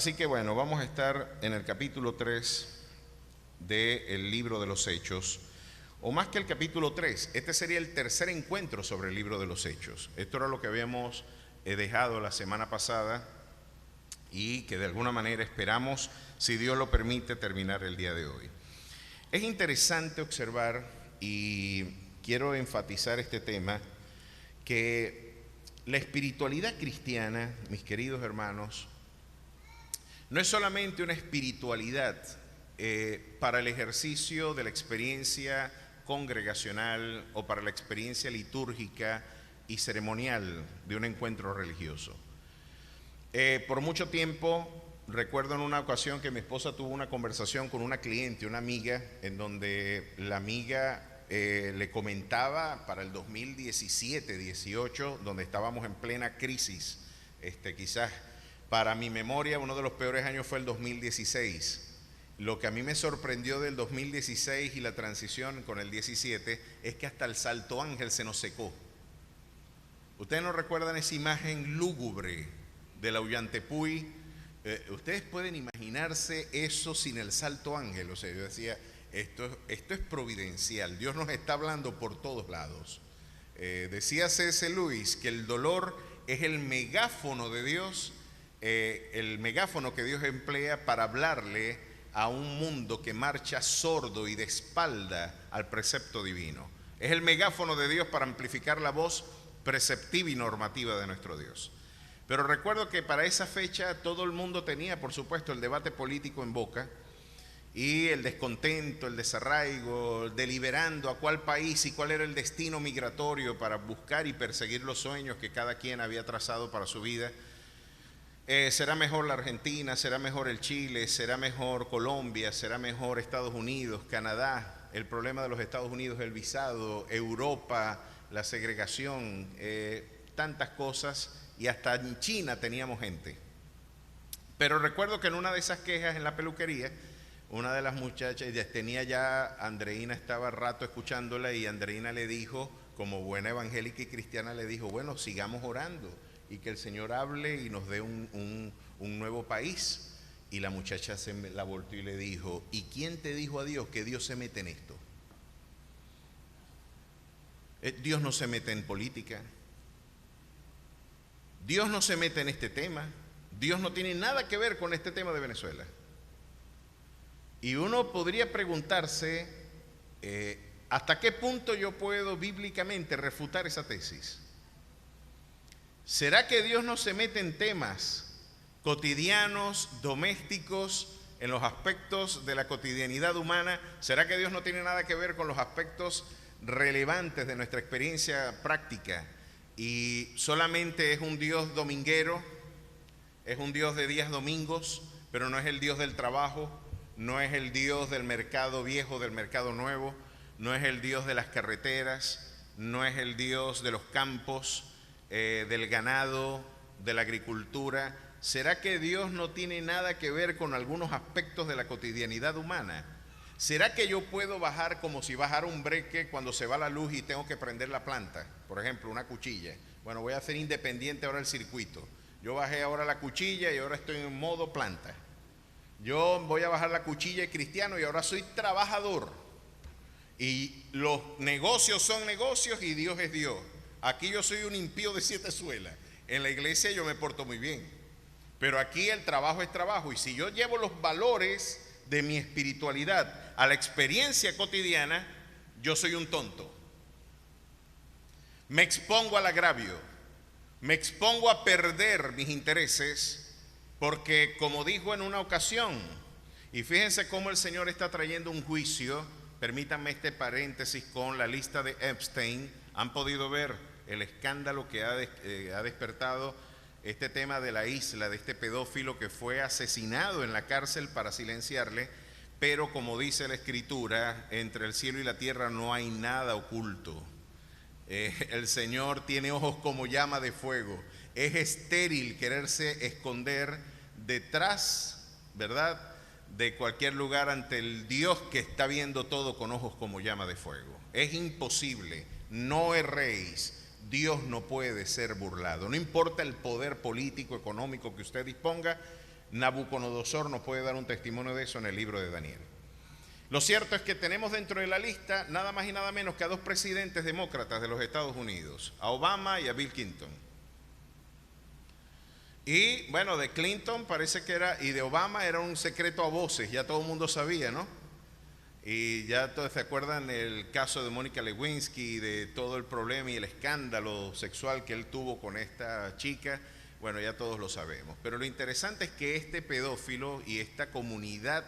Así que bueno, vamos a estar en el capítulo 3 del libro de los Hechos, o más que el capítulo 3, este sería el tercer encuentro sobre el libro de los Hechos. Esto era lo que habíamos dejado la semana pasada y que de alguna manera esperamos, si Dios lo permite, terminar el día de hoy. Es interesante observar, y quiero enfatizar este tema, que la espiritualidad cristiana, mis queridos hermanos, no es solamente una espiritualidad para el ejercicio de la experiencia congregacional o para la experiencia litúrgica y ceremonial de un encuentro religioso. Por mucho tiempo, recuerdo en una ocasión que mi esposa tuvo una conversación con una cliente, una amiga, en donde la amiga le comentaba para el 2017-18, donde estábamos en plena crisis, quizás para mi memoria uno de los peores años fue el 2016. Lo que a mí me sorprendió del 2016 y la transición con el 17 es que hasta el Salto Ángel se nos secó. ¿Ustedes no recuerdan esa imagen lúgubre del Ollantaypuy? Ustedes pueden imaginarse eso sin el Salto Ángel. O sea, yo decía, esto es providencial, Dios nos está hablando por todos lados. Decía C.S. Lewis que el dolor es el megáfono de Dios, el megáfono que Dios emplea para hablarle a un mundo que marcha sordo y de espalda al precepto divino. Es el megáfono de Dios para amplificar la voz preceptiva y normativa de nuestro Dios. Pero recuerdo que para esa fecha todo el mundo tenía, por supuesto, el debate político en boca y el descontento, el desarraigo, deliberando a cuál país y cuál era el destino migratorio para buscar y perseguir los sueños que cada quien había trazado para su vida. ¿Será mejor la Argentina? ¿Será mejor el Chile? ¿Será mejor Colombia? ¿Será mejor Estados Unidos? ¿Canadá? El problema de los Estados Unidos, el visado, Europa, la segregación, tantas cosas, y hasta en China teníamos gente. Pero recuerdo que en una de esas quejas en la peluquería, una de las muchachas tenía ya, Andreina estaba rato escuchándola y Andreina le dijo, como buena evangélica y cristiana, le dijo, bueno, sigamos orando y que el Señor hable y nos dé un nuevo país. Y la muchacha se la volteó y le dijo, ¿y quién te dijo a Dios que Dios se mete en esto? Dios no se mete en política, Dios no se mete en este tema, Dios no tiene nada que ver con este tema de Venezuela. Y uno podría preguntarse, ¿hasta qué punto yo puedo bíblicamente refutar esa tesis? ¿Será que Dios no se mete en temas cotidianos, domésticos, en los aspectos de la cotidianidad humana? ¿Será que Dios no tiene nada que ver con los aspectos relevantes de nuestra experiencia práctica? Y solamente es un Dios dominguero, es un Dios de días domingos, pero no es el Dios del trabajo, no es el Dios del mercado viejo, del mercado nuevo, no es el Dios de las carreteras, no es el Dios de los campos, del ganado, de la agricultura. ¿Será que Dios no tiene nada que ver con algunos aspectos de la cotidianidad humana? ¿Será que yo puedo bajar como si bajara un breque cuando se va la luz y tengo que prender la planta? Por ejemplo, una cuchilla. Bueno, voy a hacer independiente ahora el circuito. Yo bajé ahora la cuchilla y ahora estoy en modo planta. Yo voy a bajar la cuchilla de cristiano y ahora soy trabajador. Y los negocios son negocios y Dios es Dios. Aquí yo soy un impío de 7 suelas. En la iglesia yo me porto muy bien. Pero aquí el trabajo es trabajo. Y si yo llevo los valores de mi espiritualidad a la experiencia cotidiana, yo soy un tonto. Me expongo al agravio, me expongo a perder mis intereses, porque como dijo en una ocasión, y fíjense cómo el Señor está trayendo un juicio, permítanme este paréntesis con la lista de Epstein, han podido ver el escándalo que ha despertado este tema de la isla, de este pedófilo que fue asesinado en la cárcel para silenciarle, pero como dice la Escritura, entre el cielo y la tierra no hay nada oculto. El Señor tiene ojos como llama de fuego. Es estéril quererse esconder detrás, ¿verdad?, de cualquier lugar ante el Dios que está viendo todo con ojos como llama de fuego. Es imposible, no erréis. Dios no puede ser burlado. No importa el poder político, económico que usted disponga, Nabucodonosor nos puede dar un testimonio de eso en el libro de Daniel. Lo cierto es que tenemos dentro de la lista nada más y nada menos que a dos presidentes demócratas de los Estados Unidos, a Obama y a Bill Clinton. Y bueno, de Clinton parece que era, y de Obama era un secreto a voces, ya todo el mundo sabía, ¿no? Y ya todos se acuerdan el caso de Mónica Lewinsky, de todo el problema y el escándalo sexual que él tuvo con esta chica. Bueno, ya todos lo sabemos. Pero lo interesante es que este pedófilo y esta comunidad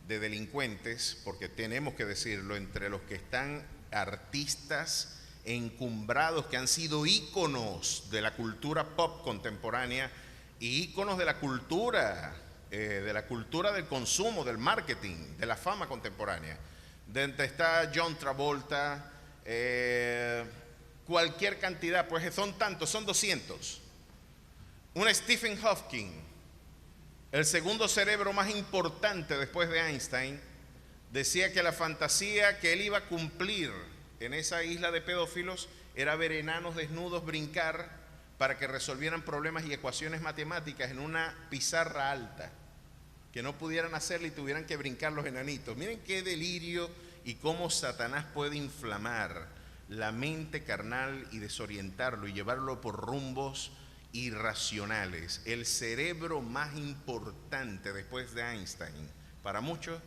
de delincuentes, porque tenemos que decirlo, entre los que están artistas encumbrados que han sido íconos de la cultura pop contemporánea y íconos de la cultura del consumo, del marketing, de la fama contemporánea. Donde está John Travolta, cualquier cantidad, pues son tantos, son 200. Un Stephen Hawking, el segundo cerebro más importante después de Einstein, decía que la fantasía que él iba a cumplir en esa isla de pedófilos era ver enanos desnudos brincar para que resolvieran problemas y ecuaciones matemáticas en una pizarra alta, que no pudieran hacerlo y tuvieran que brincar los enanitos. Miren qué delirio y cómo Satanás puede inflamar la mente carnal y desorientarlo y llevarlo por rumbos irracionales. El cerebro más importante después de Einstein, para muchos,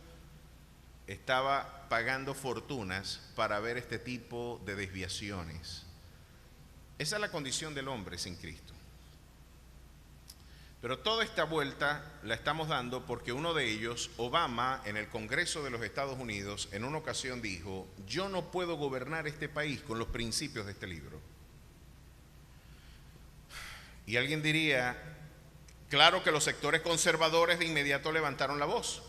estaba pagando fortunas para ver este tipo de desviaciones. Esa es la condición del hombre sin Cristo. Pero toda esta vuelta la estamos dando porque uno de ellos, Obama, en el Congreso de los Estados Unidos, en una ocasión dijo: yo no puedo gobernar este país con los principios de este libro. Y alguien diría, claro que los sectores conservadores de inmediato levantaron la voz.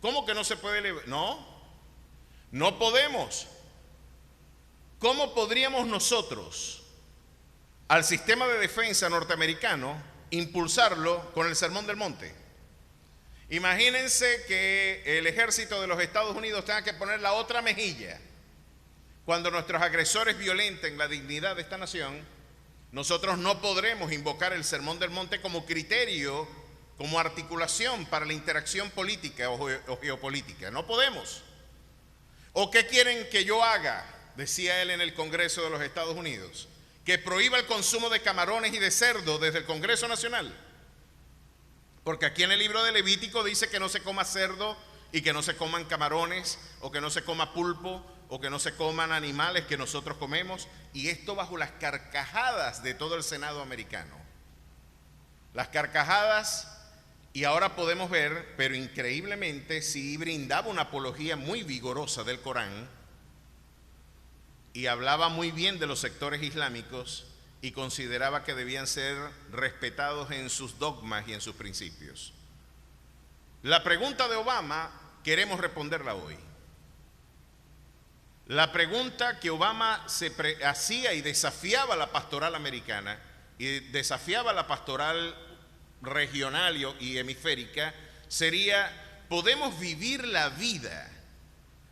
¿Cómo que no se puede levantar? No podemos. ¿Cómo podríamos nosotros al sistema de defensa norteamericano impulsarlo con el Sermón del Monte? Imagínense que el ejército de los Estados Unidos tenga que poner la otra mejilla cuando nuestros agresores violenten la dignidad de esta nación. Nosotros no podremos invocar el Sermón del Monte como criterio, como articulación para la interacción política o geopolítica. No podemos. ¿O qué quieren que yo haga? Decía él en el Congreso de los Estados Unidos. Que prohíba el consumo de camarones y de cerdo desde el Congreso Nacional. Porque aquí en el libro de Levítico dice que no se coma cerdo y que no se coman camarones o que no se coma pulpo o que no se coman animales que nosotros comemos, y esto bajo las carcajadas de todo el Senado americano. Las carcajadas, y ahora podemos ver, pero increíblemente sí brindaba una apología muy vigorosa del Corán y hablaba muy bien de los sectores islámicos y consideraba que debían ser respetados en sus dogmas y en sus principios. La pregunta de Obama queremos responderla hoy. La pregunta que Obama hacía y desafiaba a la pastoral americana y desafiaba a la pastoral regional y hemisférica sería: ¿podemos vivir la vida,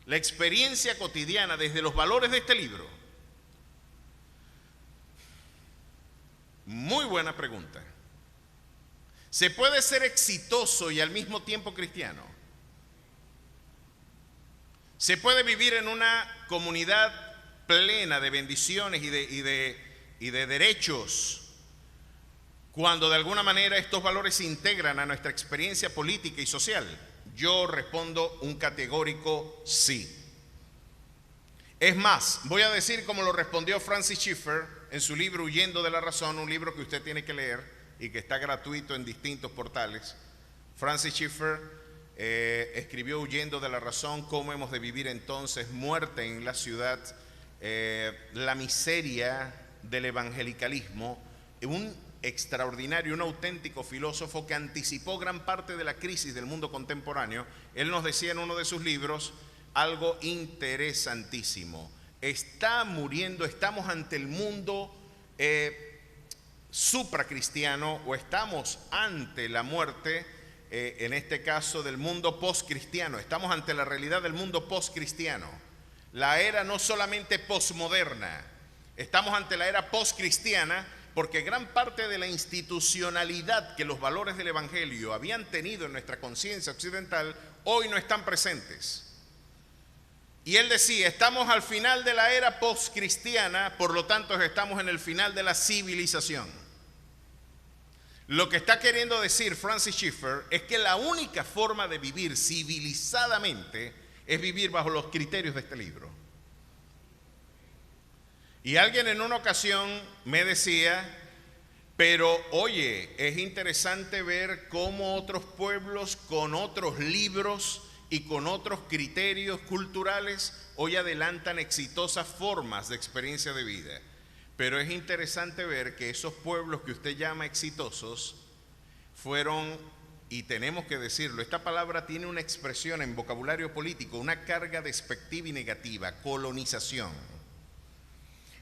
la experiencia cotidiana desde los valores de este libro? Muy buena pregunta. ¿Se puede ser exitoso y al mismo tiempo cristiano? ¿Se puede vivir en una comunidad plena de bendiciones y de derechos cuando de alguna manera estos valores se integran a nuestra experiencia política y social? Yo respondo un categórico sí. Es más, voy a decir como lo respondió Francis Schaeffer en su libro Huyendo de la Razón, un libro que usted tiene que leer y que está gratuito en distintos portales. Francis Schaeffer escribió Huyendo de la Razón, cómo hemos de vivir entonces, muerte en la ciudad, la miseria del evangelicalismo. Un extraordinario, un auténtico filósofo que anticipó gran parte de la crisis del mundo contemporáneo. Él nos decía en uno de sus libros algo interesantísimo: está muriendo, estamos ante el mundo supracristiano, o estamos ante la muerte, en este caso del mundo postcristiano. Estamos ante la realidad del mundo postcristiano, la era no solamente postmoderna, estamos ante la era postcristiana, porque gran parte de la institucionalidad que los valores del Evangelio habían tenido en nuestra conciencia occidental, hoy no están presentes. Y él decía, estamos al final de la era postcristiana, por lo tanto estamos en el final de la civilización. Lo que está queriendo decir Francis Schaeffer es que la única forma de vivir civilizadamente es vivir bajo los criterios de este libro. Y alguien en una ocasión me decía, pero oye, es interesante ver cómo otros pueblos con otros libros y con otros criterios culturales hoy adelantan exitosas formas de experiencia de vida. Pero es interesante ver que esos pueblos que usted llama exitosos fueron, y tenemos que decirlo, esta palabra tiene una expresión en vocabulario político, una carga despectiva y negativa, colonización.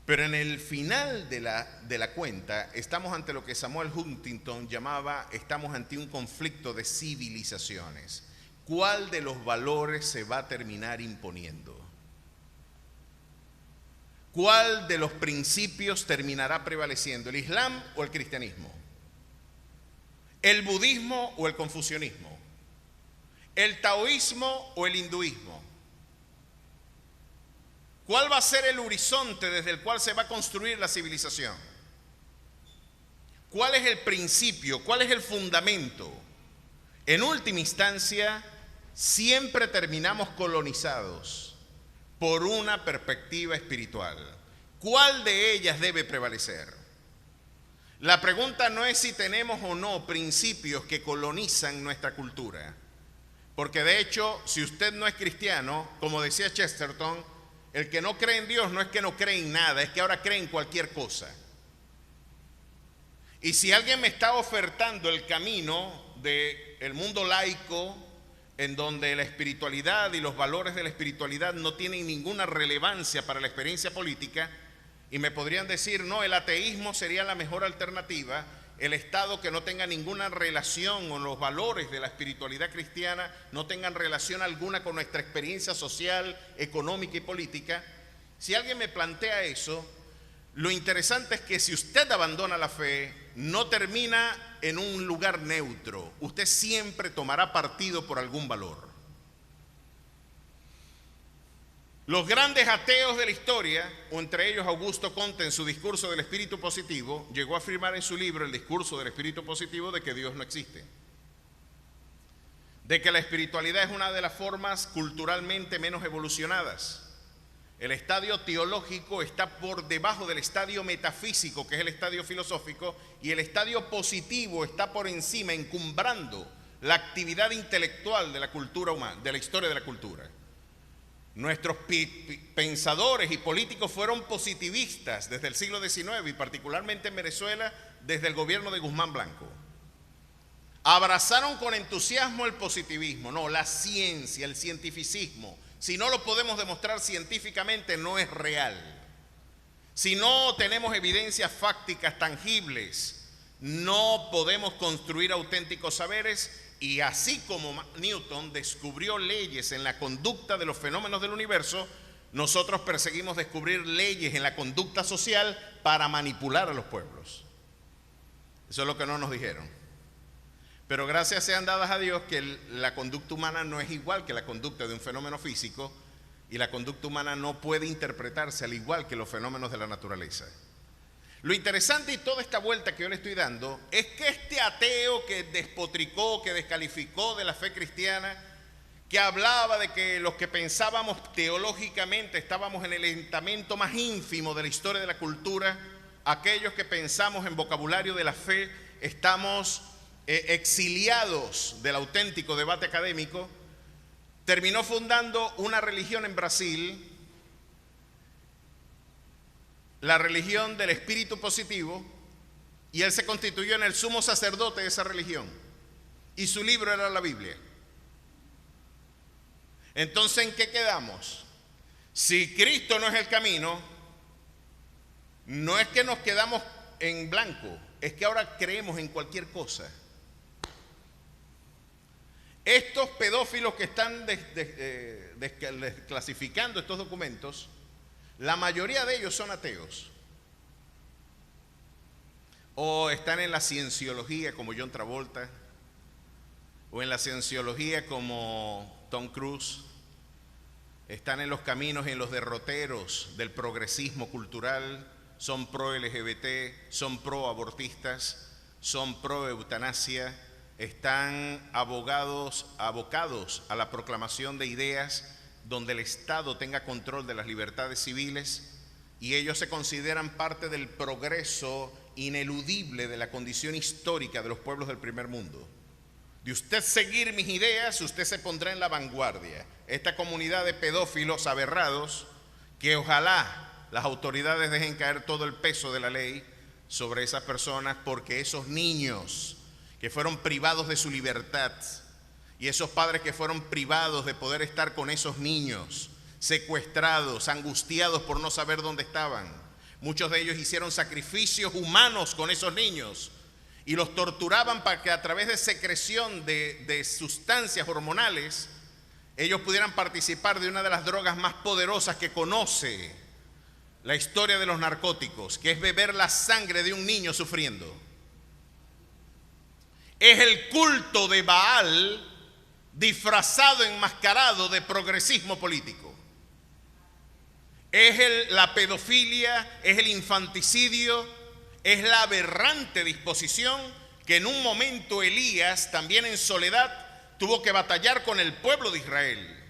Pero en el final de la cuenta estamos ante lo que Samuel Huntington llamaba, estamos ante un conflicto de civilizaciones. ¿Cuál de los valores se va a terminar imponiendo? ¿Cuál de los principios terminará prevaleciendo? ¿El Islam o el cristianismo? ¿El budismo o el confucianismo? ¿El taoísmo o el hinduismo? ¿Cuál va a ser el horizonte desde el cual se va a construir la civilización? ¿Cuál es el principio? ¿Cuál es el fundamento? En última instancia, siempre terminamos colonizados por una perspectiva espiritual. ¿Cuál de ellas debe prevalecer? La pregunta no es si tenemos o no principios que colonizan nuestra cultura. Porque de hecho, si usted no es cristiano, como decía Chesterton, el que no cree en Dios no es que no cree en nada, es que ahora cree en cualquier cosa. Y si alguien me está ofertando el camino del mundo laico, en donde la espiritualidad y los valores de la espiritualidad no tienen ninguna relevancia para la experiencia política, y me podrían decir, no, el ateísmo sería la mejor alternativa, el Estado que no tenga ninguna relación con los valores de la espiritualidad cristiana, no tengan relación alguna con nuestra experiencia social, económica y política. Si alguien me plantea eso, lo interesante es que si usted abandona la fe, no termina en un lugar neutro. Usted siempre tomará partido por algún valor. Los grandes ateos de la historia, o entre ellos Augusto Comte en su discurso del espíritu positivo, llegó a afirmar en su libro El discurso del espíritu positivo de que Dios no existe. De que la espiritualidad es una de las formas culturalmente menos evolucionadas. El estadio teológico está por debajo del estadio metafísico, que es el estadio filosófico, y el estadio positivo está por encima, encumbrando la actividad intelectual de la cultura humana, de la historia de la cultura. Nuestros pensadores y políticos fueron positivistas desde el siglo XIX y particularmente en Venezuela desde el gobierno de Guzmán Blanco. Abrazaron con entusiasmo el positivismo, no, la ciencia, el cientificismo. Si no lo podemos demostrar científicamente, no es real. Si no tenemos evidencias fácticas tangibles, no podemos construir auténticos saberes. Y así como Newton descubrió leyes en la conducta de los fenómenos del universo, nosotros perseguimos descubrir leyes en la conducta social para manipular a los pueblos. Eso es lo que no nos dijeron. Pero gracias sean dadas a Dios que la conducta humana no es igual que la conducta de un fenómeno físico, y la conducta humana no puede interpretarse al igual que los fenómenos de la naturaleza. Lo interesante y toda esta vuelta que yo le estoy dando es que este ateo que despotricó, que descalificó de la fe cristiana, que hablaba de que los que pensábamos teológicamente estábamos en el entamento más ínfimo de la historia de la cultura, aquellos que pensamos en vocabulario de la fe estamos exiliados del auténtico debate académico, terminó fundando una religión en Brasil, la religión del espíritu positivo, y él se constituyó en el sumo sacerdote de esa religión, y su libro era la Biblia. Entonces, ¿en qué quedamos? Si Cristo no es el camino, no es que nos quedamos en blanco, es que ahora creemos en cualquier cosa. Estos pedófilos que están desclasificando estos documentos, la mayoría de ellos son ateos. o están en la cienciología como John Travolta, o en la cienciología como Tom Cruise, están en los caminos y en los derroteros del progresismo cultural, son pro LGBT, son pro abortistas, son pro eutanasia, están abocados a la proclamación de ideas donde el Estado tenga control de las libertades civiles, y ellos se consideran parte del progreso ineludible de la condición histórica de los pueblos del primer mundo. De usted seguir mis ideas, usted se pondrá en la vanguardia. Esta comunidad de pedófilos aberrados, que ojalá las autoridades dejen caer todo el peso de la ley sobre esas personas, porque esos niños que fueron privados de su libertad y esos padres que fueron privados de poder estar con esos niños, secuestrados, angustiados por no saber dónde estaban, muchos de ellos hicieron sacrificios humanos con esos niños y los torturaban para que a través de secreción de sustancias hormonales ellos pudieran participar de una de las drogas más poderosas que conoce la historia de los narcóticos, que es beber la sangre de un niño sufriendo. Es el culto de Baal disfrazado, enmascarado de progresismo político. Es la pedofilia, es el infanticidio, es la aberrante disposición que en un momento Elías, también en soledad, tuvo que batallar con el pueblo de Israel.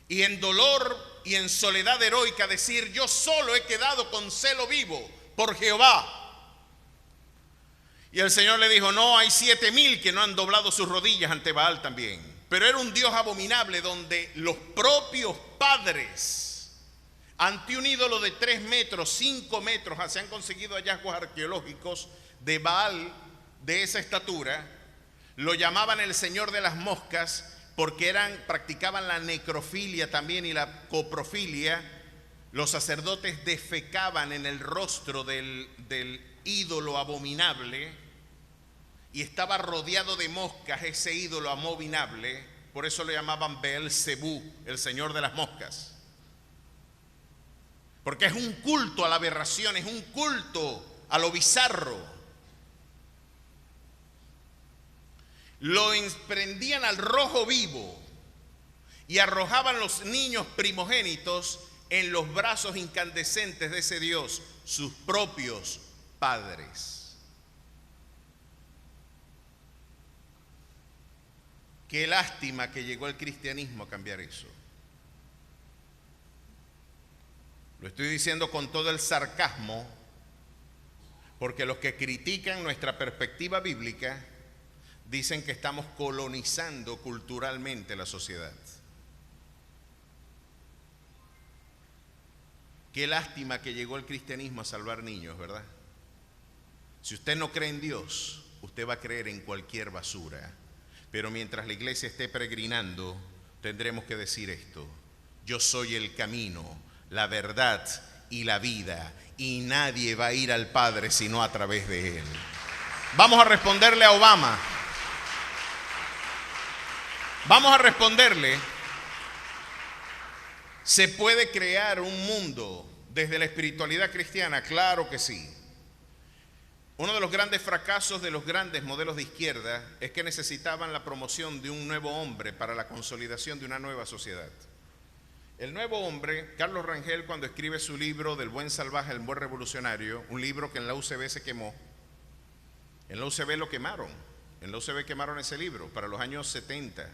Y en dolor y en soledad heroica decir: yo solo he quedado con celo vivo por Jehová. Y el Señor le dijo: no, hay 7,000 que no han doblado sus rodillas ante Baal también. Pero era un Dios abominable donde los propios padres, ante un ídolo de 3 metros, 5 metros, se han conseguido hallazgos arqueológicos de Baal de esa estatura, lo llamaban el Señor de las Moscas, porque practicaban la necrofilia también y la coprofilia. Los sacerdotes defecaban en el rostro del ídolo abominable y estaba rodeado de moscas ese ídolo abominable. Por eso le llamaban Beelzebú, el Señor de las Moscas, porque es un culto a la aberración, es un culto a lo bizarro. Lo prendían al rojo vivo y arrojaban los niños primogénitos en los brazos incandescentes de ese Dios, sus propios padres. Qué lástima que llegó el cristianismo a cambiar eso. Lo estoy diciendo con todo el sarcasmo, porque los que critican nuestra perspectiva bíblica dicen que estamos colonizando culturalmente la sociedad. Qué lástima que llegó el cristianismo a salvar niños, ¿verdad? Si usted no cree en Dios, usted va a creer en cualquier basura. Pero mientras la iglesia esté peregrinando, tendremos que decir esto: yo soy el camino, la verdad y la vida, y nadie va a ir al Padre sino a través de Él. Vamos a responderle a Obama. Vamos a responderle: ¿se puede crear un mundo desde la espiritualidad cristiana? Claro que sí. Uno de los grandes fracasos de los grandes modelos de izquierda es que necesitaban la promoción de un nuevo hombre para la consolidación de una nueva sociedad. El nuevo hombre, Carlos Rangel, cuando escribe su libro Del buen salvaje al buen revolucionario, un libro que en la UCB se quemó, en la UCB lo quemaron, en la UCB quemaron ese libro para los años 70.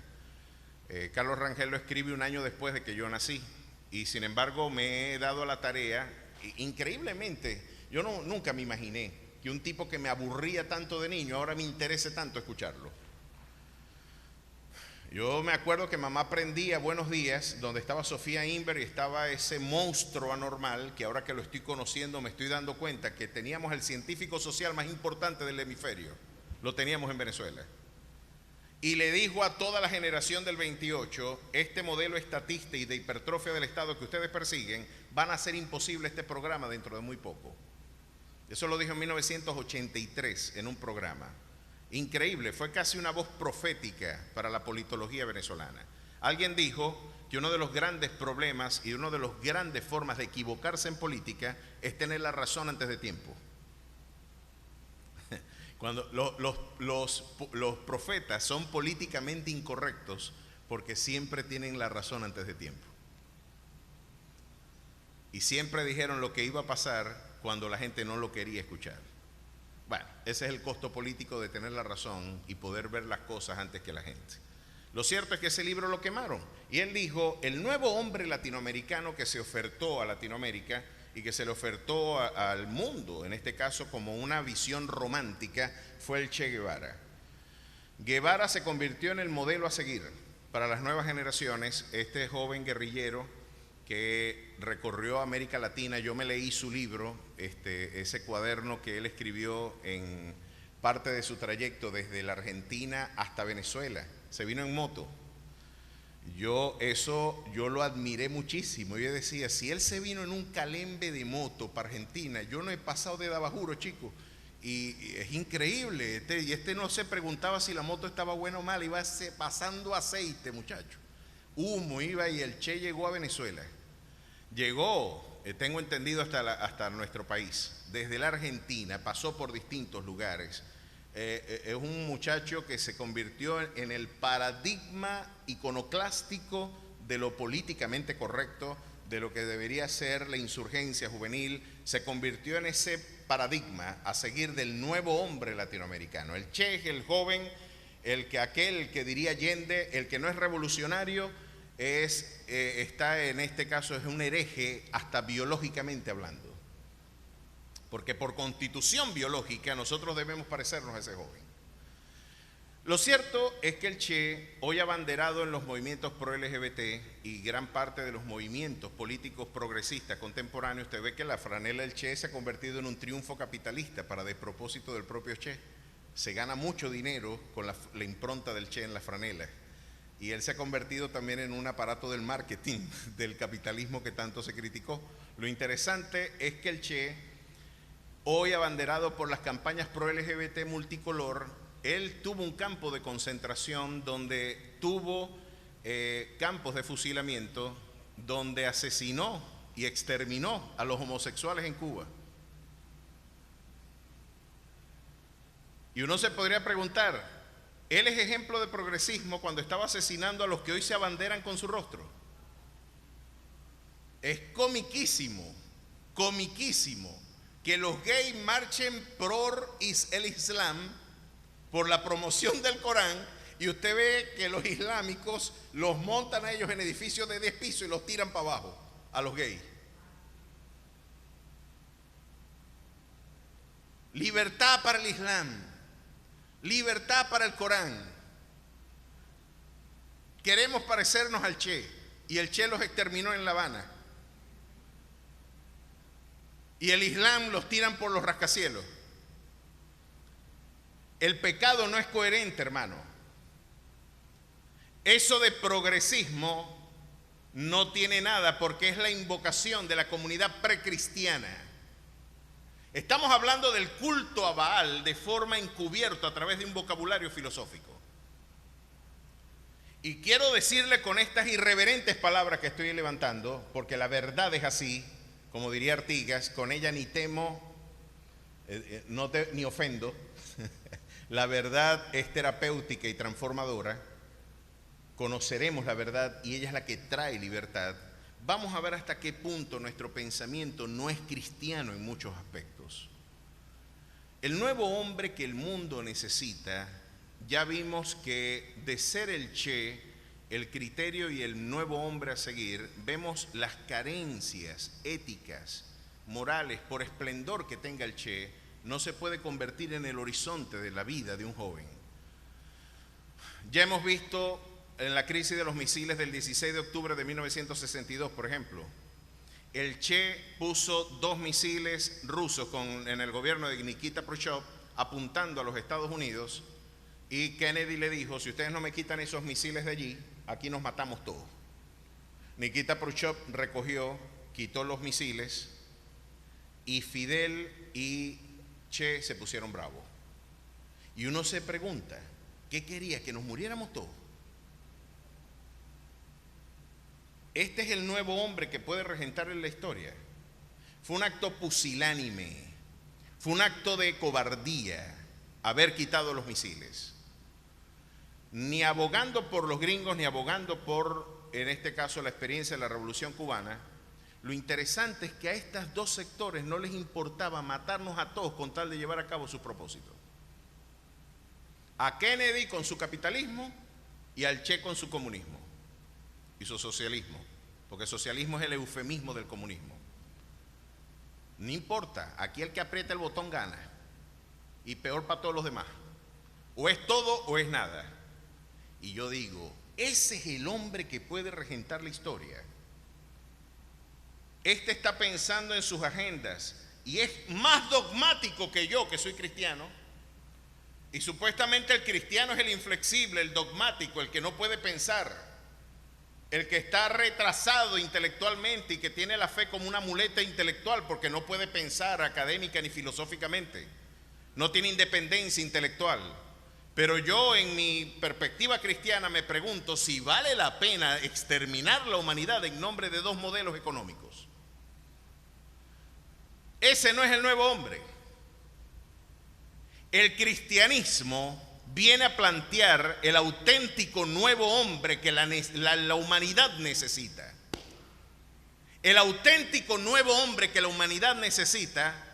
Carlos Rangel lo escribe un año después de que yo nací, y sin embargo me he dado a la tarea, increíblemente, yo nunca me imaginé que un tipo que me aburría tanto de niño ahora me interese tanto escucharlo. Yo me acuerdo que mamá prendía Buenos Días, donde estaba Sofía Inver y estaba ese monstruo anormal, que ahora que lo estoy conociendo me estoy dando cuenta que teníamos el científico social más importante del hemisferio, lo teníamos en Venezuela. Y le dijo a toda la generación del 28, este modelo estatista y de hipertrofia del Estado que ustedes persiguen, van a hacer imposible este programa dentro de muy poco. Eso lo dijo en 1983 en un programa. Increíble, fue casi una voz profética para la politología venezolana. Alguien dijo que uno de los grandes problemas y una de las grandes formas de equivocarse en política es tener la razón antes de tiempo. Cuando los profetas son políticamente incorrectos porque siempre tienen la razón antes de tiempo. Y siempre dijeron lo que iba a pasar cuando la gente no lo quería escuchar. Bueno, ese es el costo político de tener la razón y poder ver las cosas antes que la gente. Lo cierto es que ese libro lo quemaron. Y él dijo, el nuevo hombre latinoamericano que se ofertó a Latinoamérica y que se le ofertó al mundo, en este caso como una visión romántica, fue el Che Guevara. Guevara se convirtió en el modelo a seguir para las nuevas generaciones. Este joven guerrillero que recorrió América Latina, yo me leí su libro, ese cuaderno que él escribió en parte de su trayecto desde la Argentina hasta Venezuela. Se vino en moto. Yo lo admiré muchísimo. Yo decía, si él se vino en un calembe de moto para Argentina, yo no he pasado de Dabajuro, chico. Y es increíble. Y no se preguntaba si la moto estaba buena o mala, iba pasando aceite, muchacho. Humo iba, y el Che llegó a Venezuela. Llegó, tengo entendido, hasta nuestro país. Desde la Argentina, pasó por distintos lugares. Es un muchacho que se convirtió en el paradigma iconoclástico de lo políticamente correcto, de lo que debería ser la insurgencia juvenil. Se convirtió en ese paradigma a seguir del nuevo hombre latinoamericano. El Che es el joven, aquel que diría Allende, el que no es revolucionario, está en este caso, es un hereje hasta biológicamente hablando. Porque por constitución biológica nosotros debemos parecernos a ese joven. Lo cierto es que el Che, hoy abanderado en los movimientos pro-LGBT y gran parte de los movimientos políticos progresistas contemporáneos, usted ve que la franela del Che se ha convertido en un triunfo capitalista para despropósito del propio Che. Se gana mucho dinero con la impronta del Che en la franela. Y él se ha convertido también en un aparato del marketing, del capitalismo que tanto se criticó. Lo interesante es que el Che, hoy abanderado por las campañas pro-LGBT multicolor, él tuvo un campo de concentración donde tuvo campos de fusilamiento, donde asesinó y exterminó a los homosexuales en Cuba. Y uno se podría preguntar, él es ejemplo de progresismo cuando estaba asesinando a los que hoy se abanderan con su rostro. Es comiquísimo, comiquísimo que los gays marchen por el Islam, por la promoción del Corán, y usted ve que los islámicos los montan a ellos en edificios de 10 pisos y los tiran para abajo, a los gays. Libertad para el Islam, libertad para el Corán. Queremos parecernos al Che, y el Che los exterminó en La Habana. Y el Islam los tiran por los rascacielos. El pecado no es coherente, hermano. Eso de progresismo no tiene nada, porque es la invocación de la comunidad precristiana. Estamos hablando del culto a Baal de forma encubierta a través de un vocabulario filosófico. Y quiero decirle con estas irreverentes palabras que estoy levantando, porque la verdad es así, como diría Artigas, con ella ni temo, ni ofendo. La verdad es terapéutica y transformadora. Conoceremos la verdad y ella es la que trae libertad. Vamos a ver hasta qué punto nuestro pensamiento no es cristiano en muchos aspectos. El nuevo hombre que el mundo necesita, ya vimos que de ser el Che, el criterio y el nuevo hombre a seguir, vemos las carencias éticas, morales, por esplendor que tenga el Che, no se puede convertir en el horizonte de la vida de un joven. Ya hemos visto en la crisis de los misiles del 16 de octubre de 1962, por ejemplo, el Che puso 2 misiles rusos en el gobierno de Nikita Khrushchev apuntando a los Estados Unidos, y Kennedy le dijo, si ustedes no me quitan esos misiles de allí, aquí nos matamos todos. Nikita Khrushchev recogió, quitó los misiles, y Fidel y Che se pusieron bravos. Y uno se pregunta, ¿qué quería? ¿Que nos muriéramos todos? Este es el nuevo hombre que puede regentar en la historia. Fue un acto pusilánime, fue un acto de cobardía, haber quitado los misiles. Ni abogando por los gringos, ni abogando por, en este caso, la experiencia de la Revolución Cubana. Lo interesante es que a estos dos sectores no les importaba matarnos a todos con tal de llevar a cabo su propósito. A Kennedy con su capitalismo y al Che con su comunismo y su socialismo, porque socialismo es el eufemismo del comunismo. No importa, aquí el que aprieta el botón gana, y peor para todos los demás. O es todo o es nada. Y yo digo, ese es el hombre que puede regentar la historia. Este está pensando en sus agendas y es más dogmático que yo, que soy cristiano. Y supuestamente el cristiano es el inflexible, el dogmático, el que no puede pensar, el que está retrasado intelectualmente y que tiene la fe como una muleta intelectual porque no puede pensar académica ni filosóficamente, no tiene independencia intelectual. Pero yo, en mi perspectiva cristiana, me pregunto si vale la pena exterminar la humanidad en nombre de dos modelos económicos. Ese no es el nuevo hombre. El cristianismo viene a plantear el auténtico nuevo hombre que la humanidad necesita. El auténtico nuevo hombre que la humanidad necesita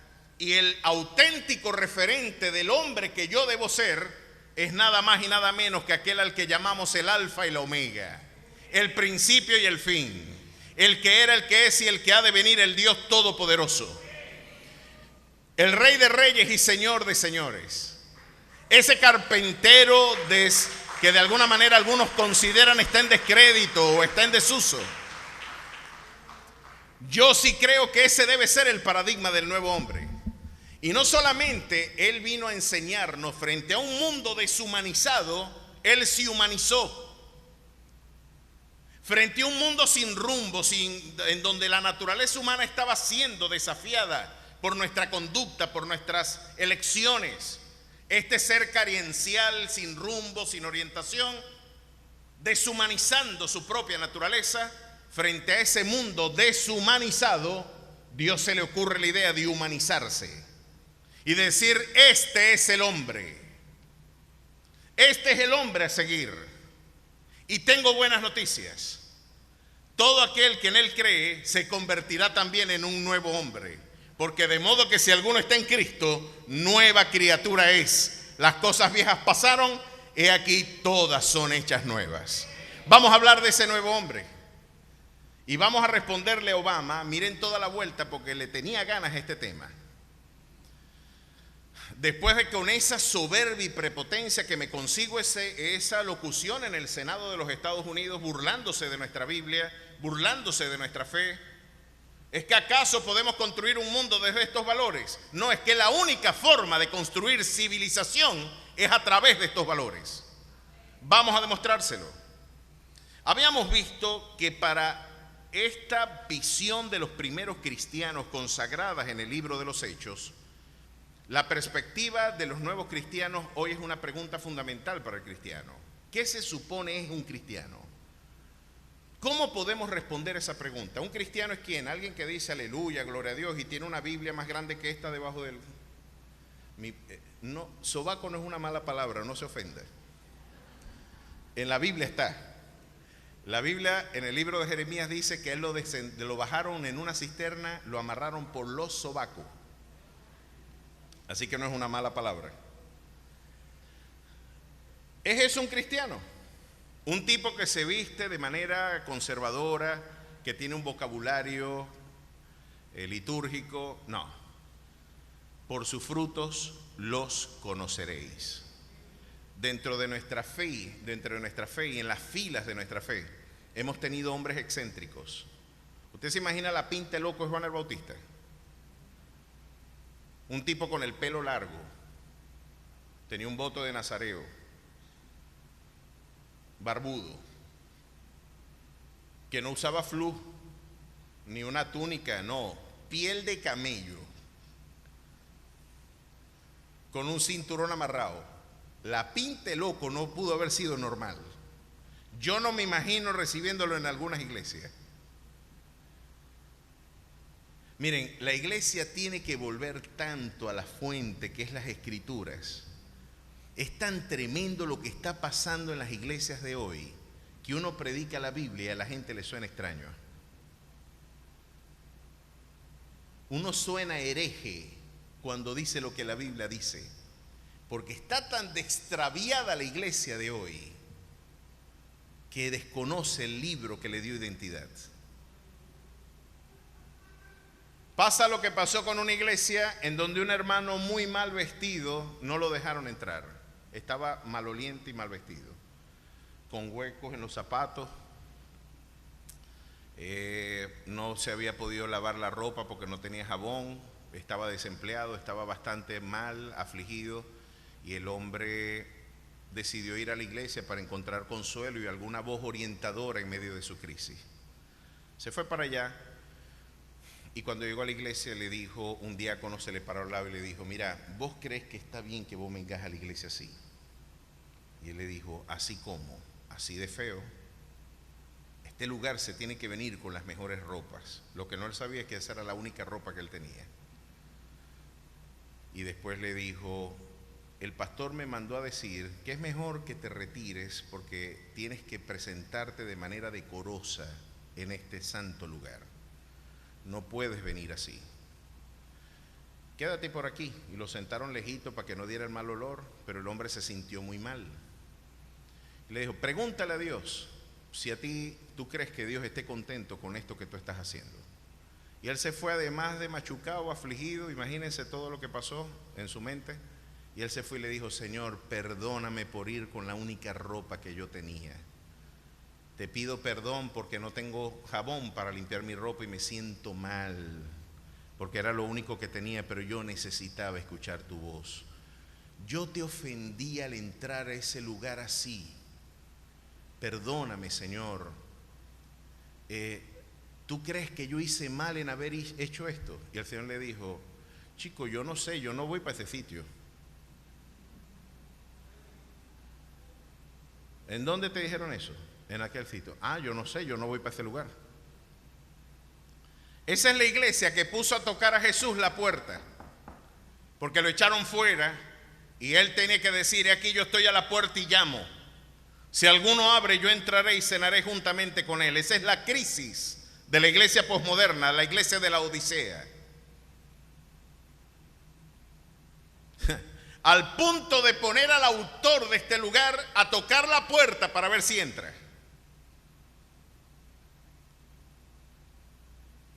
y el auténtico referente del hombre que yo debo ser es nada más y nada menos que aquel al que llamamos el alfa y la omega, el principio y el fin, el que era, el que es y el que ha de venir, el Dios todopoderoso. El Rey de Reyes y Señor de Señores. Ese carpintero que de alguna manera algunos consideran está en descrédito o está en desuso. Yo sí creo que ese debe ser el paradigma del nuevo hombre. Y no solamente Él vino a enseñarnos frente a un mundo deshumanizado, Él se humanizó. Frente a un mundo sin rumbo, en donde la naturaleza humana estaba siendo desafiada por nuestra conducta, por nuestras elecciones. Este ser carencial, sin rumbo, sin orientación, deshumanizando su propia naturaleza, frente a ese mundo deshumanizado, Dios se le ocurre la idea de humanizarse y decir, este es el hombre. Este es el hombre a seguir. Y tengo buenas noticias. Todo aquel que en él cree se convertirá también en un nuevo hombre. Porque de modo que si alguno está en Cristo, nueva criatura es. Las cosas viejas pasaron, he aquí todas son hechas nuevas. Vamos a hablar de ese nuevo hombre. Y vamos a responderle a Obama, miren toda la vuelta porque le tenía ganas a este tema. Después de que con esa soberbia y prepotencia que me consigo esa locución en el Senado de los Estados Unidos, burlándose de nuestra Biblia, burlándose de nuestra fe, ¿es que acaso podemos construir un mundo desde estos valores? No, es que la única forma de construir civilización es a través de estos valores. Vamos a demostrárselo. Habíamos visto que para esta visión de los primeros cristianos consagradas en el libro de los Hechos, la perspectiva de los nuevos cristianos hoy es una pregunta fundamental para el cristiano. ¿Qué se supone es un cristiano? ¿Cómo podemos responder esa pregunta? ¿Un cristiano es quién? Alguien que dice aleluya, gloria a Dios y tiene una Biblia más grande que esta debajo del... No, sobaco no es una mala palabra, no se ofenda. En la Biblia está. La Biblia en el libro de Jeremías dice que él lo bajaron en una cisterna, lo amarraron por los sobacos. Así que no es una mala palabra. ¿Es eso un cristiano? Un tipo que se viste de manera conservadora, que tiene un vocabulario litúrgico. No. Por sus frutos los conoceréis. Dentro de nuestra fe y en las filas de nuestra fe, hemos tenido hombres excéntricos. ¿Usted se imagina la pinta de loco de Juan el Bautista? Un tipo con el pelo largo, tenía un voto de nazareo, barbudo, que no usaba flúor, ni una túnica, no, piel de camello, con un cinturón amarrado. La pinta de loco no pudo haber sido normal. Yo no me imagino recibiéndolo en algunas iglesias. Miren, la iglesia tiene que volver tanto a la fuente que es las Escrituras, Es tan tremendo lo que está pasando en las iglesias de hoy que uno predica la Biblia y a la gente le suena extraño. Uno suena hereje cuando dice lo que la Biblia dice, porque está tan extraviada la iglesia de hoy que desconoce el libro que le dio identidad. Pasa lo que pasó con una iglesia en donde un hermano muy mal vestido no lo dejaron entrar. Estaba maloliente y mal vestido, con huecos en los zapatos. No se había podido lavar la ropa porque no tenía jabón. Estaba desempleado, estaba bastante mal, afligido. Y el hombre decidió ir a la iglesia para encontrar consuelo y alguna voz orientadora en medio de su crisis. Se fue para allá. Y cuando llegó a la iglesia le dijo, un diácono se le paró al lado y le dijo, mira, ¿vos crees que está bien que vos vengas a la iglesia así? Y él le dijo, ¿así cómo? ¿Así de feo? Este lugar se tiene que venir con las mejores ropas. Lo que no él sabía es que esa era la única ropa que él tenía. Y después le dijo, el pastor me mandó a decir que es mejor que te retires porque tienes que presentarte de manera decorosa en este santo lugar. No puedes venir así. Quédate por aquí. Y lo sentaron lejito para que no diera el mal olor, pero el hombre se sintió muy mal. Le dijo, pregúntale a Dios si a ti tú crees que Dios esté contento con esto que tú estás haciendo. Y él se fue además de machucado, afligido, imagínense todo lo que pasó en su mente. Y él se fue y le dijo, Señor, perdóname por ir con la única ropa que yo tenía. Te pido perdón porque no tengo jabón para limpiar mi ropa y me siento mal, porque era lo único que tenía, pero yo necesitaba escuchar tu voz. Yo te ofendí al entrar a ese lugar así. Perdóname, Señor. ¿Tú crees que yo hice mal en haber hecho esto? Y el Señor le dijo, chico, yo no sé, yo no voy para ese sitio. ¿En dónde te dijeron eso? En aquel sitio. Ah, yo no sé, yo no voy para ese lugar. Esa es la iglesia que puso a tocar a Jesús la puerta, porque lo echaron fuera y él tenía que decir, aquí yo estoy a la puerta y llamo. Si alguno abre, yo entraré y cenaré juntamente con él. Esa es la crisis de la iglesia posmoderna, la iglesia de la Odisea. Al punto de poner al autor de este lugar a tocar la puerta para ver si entra.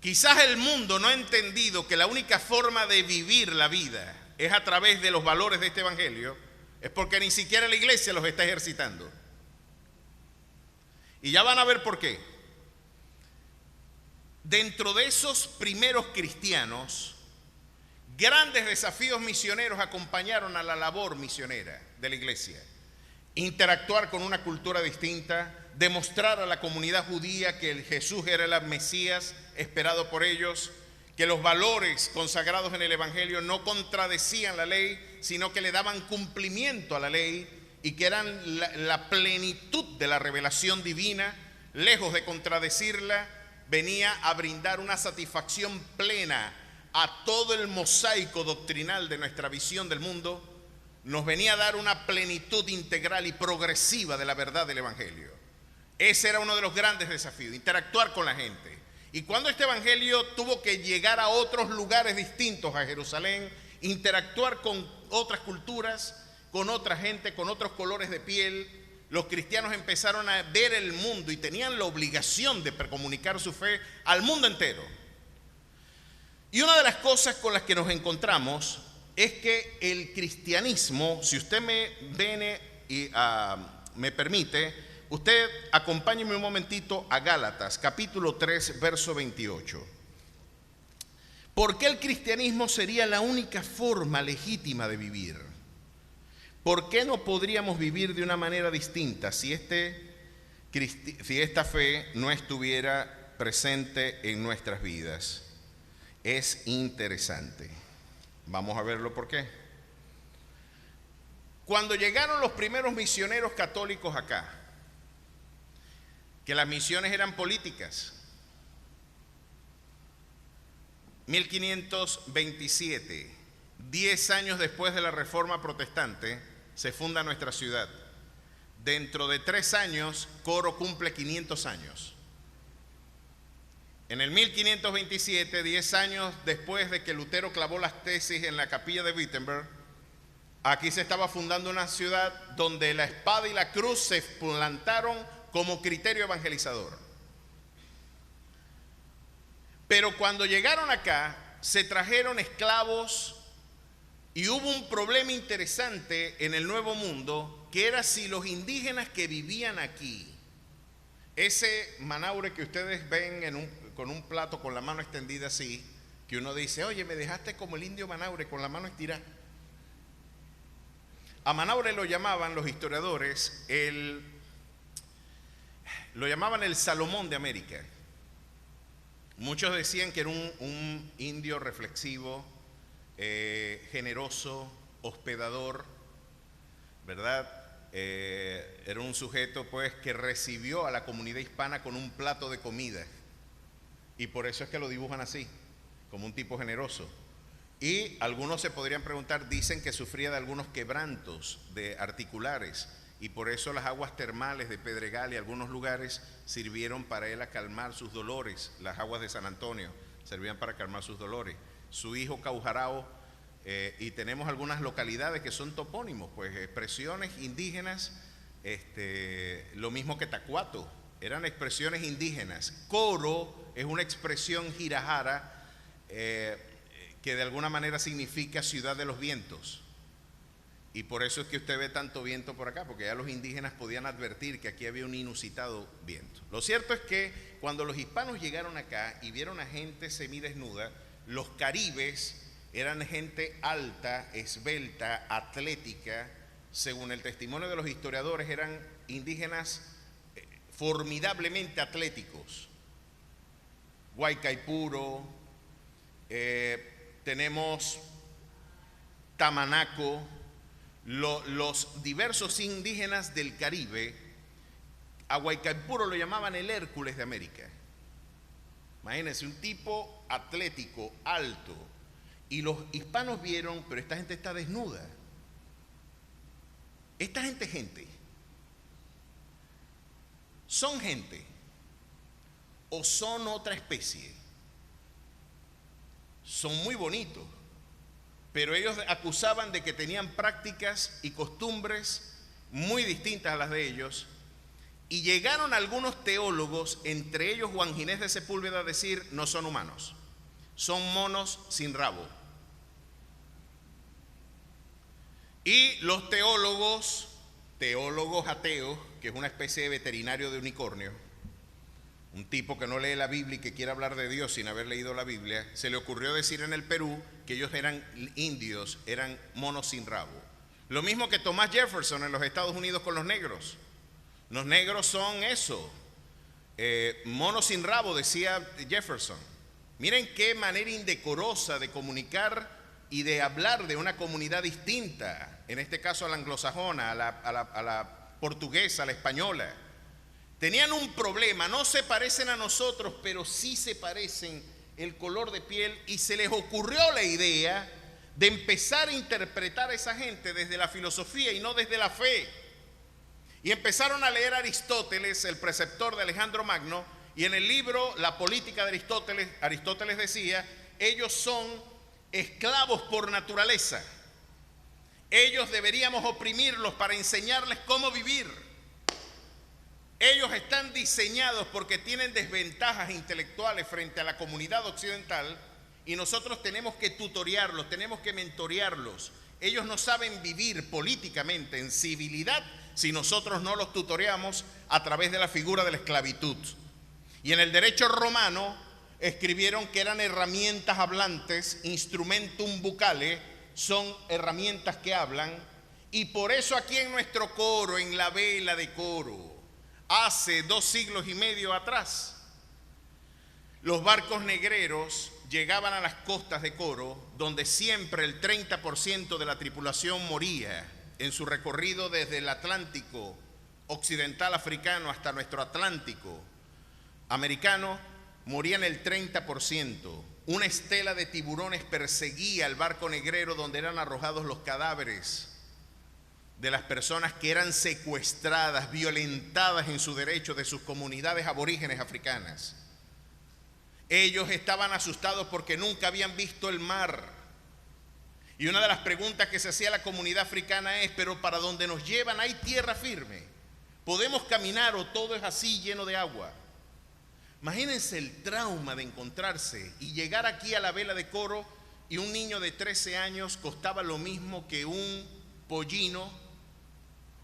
Quizás el mundo no ha entendido que la única forma de vivir la vida es a través de los valores de este evangelio, es porque ni siquiera la iglesia los está ejercitando. Y ya van a ver por qué. Dentro de esos primeros cristianos, grandes desafíos misioneros acompañaron a la labor misionera de la iglesia. Interactuar con una cultura distinta, demostrar a la comunidad judía que el Jesús era el Mesías esperado por ellos, que los valores consagrados en el Evangelio no contradecían la ley, sino que le daban cumplimiento a la ley y que eran la plenitud de la revelación divina, lejos de contradecirla, venía a brindar una satisfacción plena a todo el mosaico doctrinal de nuestra visión del mundo. Nos venía a dar una plenitud integral y progresiva de la verdad del Evangelio. Ese era uno de los grandes desafíos, interactuar con la gente. Y cuando este Evangelio tuvo que llegar a otros lugares distintos a Jerusalén, interactuar con otras culturas, con otra gente, con otros colores de piel, los cristianos empezaron a ver el mundo y tenían la obligación de comunicar su fe al mundo entero. Y una de las cosas con las que nos encontramos es que el cristianismo, si usted me permite, usted acompáñeme un momentito a Gálatas, capítulo 3, verso 28. ¿Por qué el cristianismo sería la única forma legítima de vivir? ¿Por qué no podríamos vivir de una manera distinta si esta fe no estuviera presente en nuestras vidas? Es interesante. Vamos a verlo por qué. Cuando llegaron los primeros misioneros católicos acá, que las misiones eran políticas, 1527, 10 años después de la Reforma Protestante, se funda nuestra ciudad. Dentro de 3 años, Coro cumple 500 años. En el 1527, 10 años después de que Lutero clavó las tesis en la capilla de Wittenberg, aquí se estaba fundando una ciudad donde la espada y la cruz se plantaron como criterio evangelizador. Pero cuando llegaron acá, se trajeron esclavos y hubo un problema interesante en el Nuevo Mundo, que era si los indígenas que vivían aquí, ese manaure que ustedes ven con un plato con la mano extendida así, que uno dice, oye, me dejaste como el indio manaure con la mano estirada. A manaure lo llamaban los historiadores, lo llamaban el Salomón de América. Muchos decían que era un indio reflexivo, generoso, hospedador, ¿verdad? Era un sujeto pues que recibió a la comunidad hispana con un plato de comida, y por eso es que lo dibujan así, como un tipo generoso. Y algunos se podrían preguntar, dicen que sufría de algunos quebrantos de articulares, y por eso las aguas termales de Pedregal y algunos lugares sirvieron para él a calmar sus dolores. Las aguas de San Antonio servían para calmar sus dolores. Su hijo Caujarao, y tenemos algunas localidades que son topónimos, pues expresiones indígenas, lo mismo que Tacuato, eran expresiones indígenas. Coro es una expresión jirajara que de alguna manera significa ciudad de los vientos. Y por eso es que usted ve tanto viento por acá, porque ya los indígenas podían advertir que aquí había un inusitado viento. Lo cierto es que cuando los hispanos llegaron acá y vieron a gente semidesnuda, los caribes eran gente alta, esbelta, atlética. Según el testimonio de los historiadores, eran indígenas formidablemente atléticos. Guaycaipuro, tenemos Tamanaco, los diversos indígenas del Caribe. A Guaycaipuro lo llamaban el Hércules de América. Imagínense, un tipo atlético, alto, y los hispanos vieron, pero esta gente está desnuda. Esta gente, ¿son gente o son otra especie? Son muy bonitos, pero ellos acusaban de que tenían prácticas y costumbres muy distintas a las de ellos, y llegaron algunos teólogos, entre ellos Juan Ginés de Sepúlveda, a decir, no son humanos, son monos sin rabo. Y los teólogos ateos, que es una especie de veterinario de unicornio, un tipo que no lee la Biblia y que quiere hablar de Dios sin haber leído la Biblia, se le ocurrió decir en el Perú que ellos eran indios, eran monos sin rabo. Lo mismo que Thomas Jefferson en los Estados Unidos con los negros. Los negros son eso, monos sin rabo, decía Jefferson. Miren qué manera indecorosa de comunicar y de hablar de una comunidad distinta, en este caso a la anglosajona, a la portuguesa, a la española. Tenían un problema, no se parecen a nosotros, pero sí se parecen el color de piel, y se les ocurrió la idea de empezar a interpretar a esa gente desde la filosofía y no desde la fe. Y empezaron a leer a Aristóteles, el preceptor de Alejandro Magno, y en el libro La política de Aristóteles decía, ellos son esclavos por naturaleza. Ellos deberíamos oprimirlos para enseñarles cómo vivir. Ellos están diseñados porque tienen desventajas intelectuales frente a la comunidad occidental, y nosotros tenemos que tutorearlos, tenemos que mentorearlos. Ellos no saben vivir políticamente en civilidad si nosotros no los tutoreamos a través de la figura de la esclavitud. Y en el derecho romano escribieron que eran herramientas hablantes, instrumentum bucale, son herramientas que hablan. Y por eso aquí en nuestro coro, en la vela de coro, hace 2 siglos y medio atrás, los barcos negreros llegaban a las costas de Coro, donde siempre el 30% de la tripulación moría en su recorrido desde el Atlántico occidental africano hasta nuestro Atlántico americano, morían el 30%. Una estela de tiburones perseguía el barco negrero donde eran arrojados los cadáveres de las personas que eran secuestradas, violentadas en su derecho de sus comunidades aborígenes africanas. Ellos estaban asustados porque nunca habían visto el mar. Y una de las preguntas que se hacía la comunidad africana es: pero ¿para dónde nos llevan hay tierra firme? ¿Podemos caminar o todo es así lleno de agua? Imagínense el trauma de encontrarse y llegar aquí a la vela de Coro y un niño de 13 años costaba lo mismo que un pollino,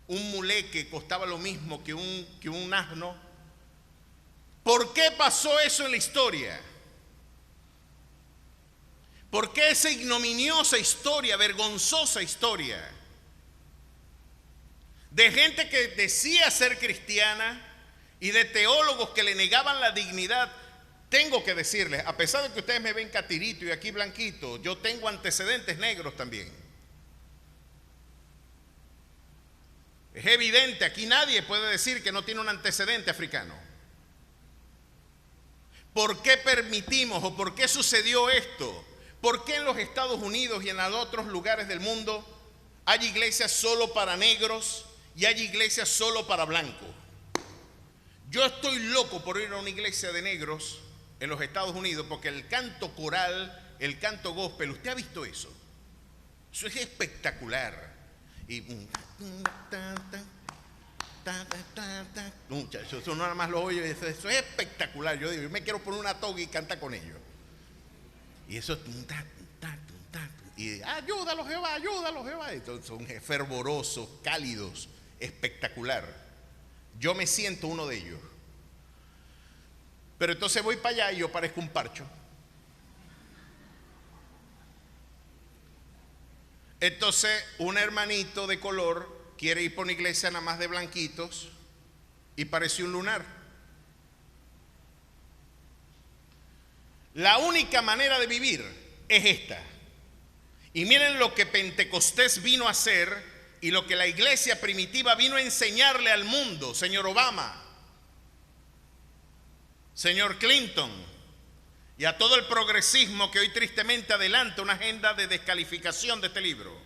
un muleque costaba lo mismo que un asno. ¿Por qué pasó eso en la historia? ¿Por qué esa ignominiosa historia, vergonzosa historia de gente que decía ser cristiana y de teólogos que le negaban la dignidad? Tengo que decirles, a pesar de que ustedes me ven catirito y aquí blanquito, yo tengo antecedentes negros también. Es evidente, aquí nadie puede decir que no tiene un antecedente africano. ¿Por qué permitimos o por qué sucedió esto? ¿Por qué en los Estados Unidos y en otros lugares del mundo hay iglesias solo para negros y hay iglesias solo para blancos? Yo estoy loco por ir a una iglesia de negros en los Estados Unidos porque el canto coral, el canto gospel, ¿usted ha visto eso? Eso es espectacular. Y muchachos, eso nada más lo oye, eso es espectacular. Yo digo, yo me quiero poner una toga y cantar con ellos. Y eso y ayúdalo Jehová, ayúdalo Jehová. Entonces son fervorosos, cálidos, espectacular. Yo me siento uno de ellos. Pero entonces voy para allá y yo parezco un parcho. Entonces un hermanito de color quiere ir por una iglesia nada más de blanquitos y parece un lunar. La única manera de vivir es esta. Y miren lo que Pentecostés vino a hacer y lo que la iglesia primitiva vino a enseñarle al mundo. Señor Obama, señor Clinton y a todo el progresismo que hoy tristemente adelanta una agenda de descalificación de este libro.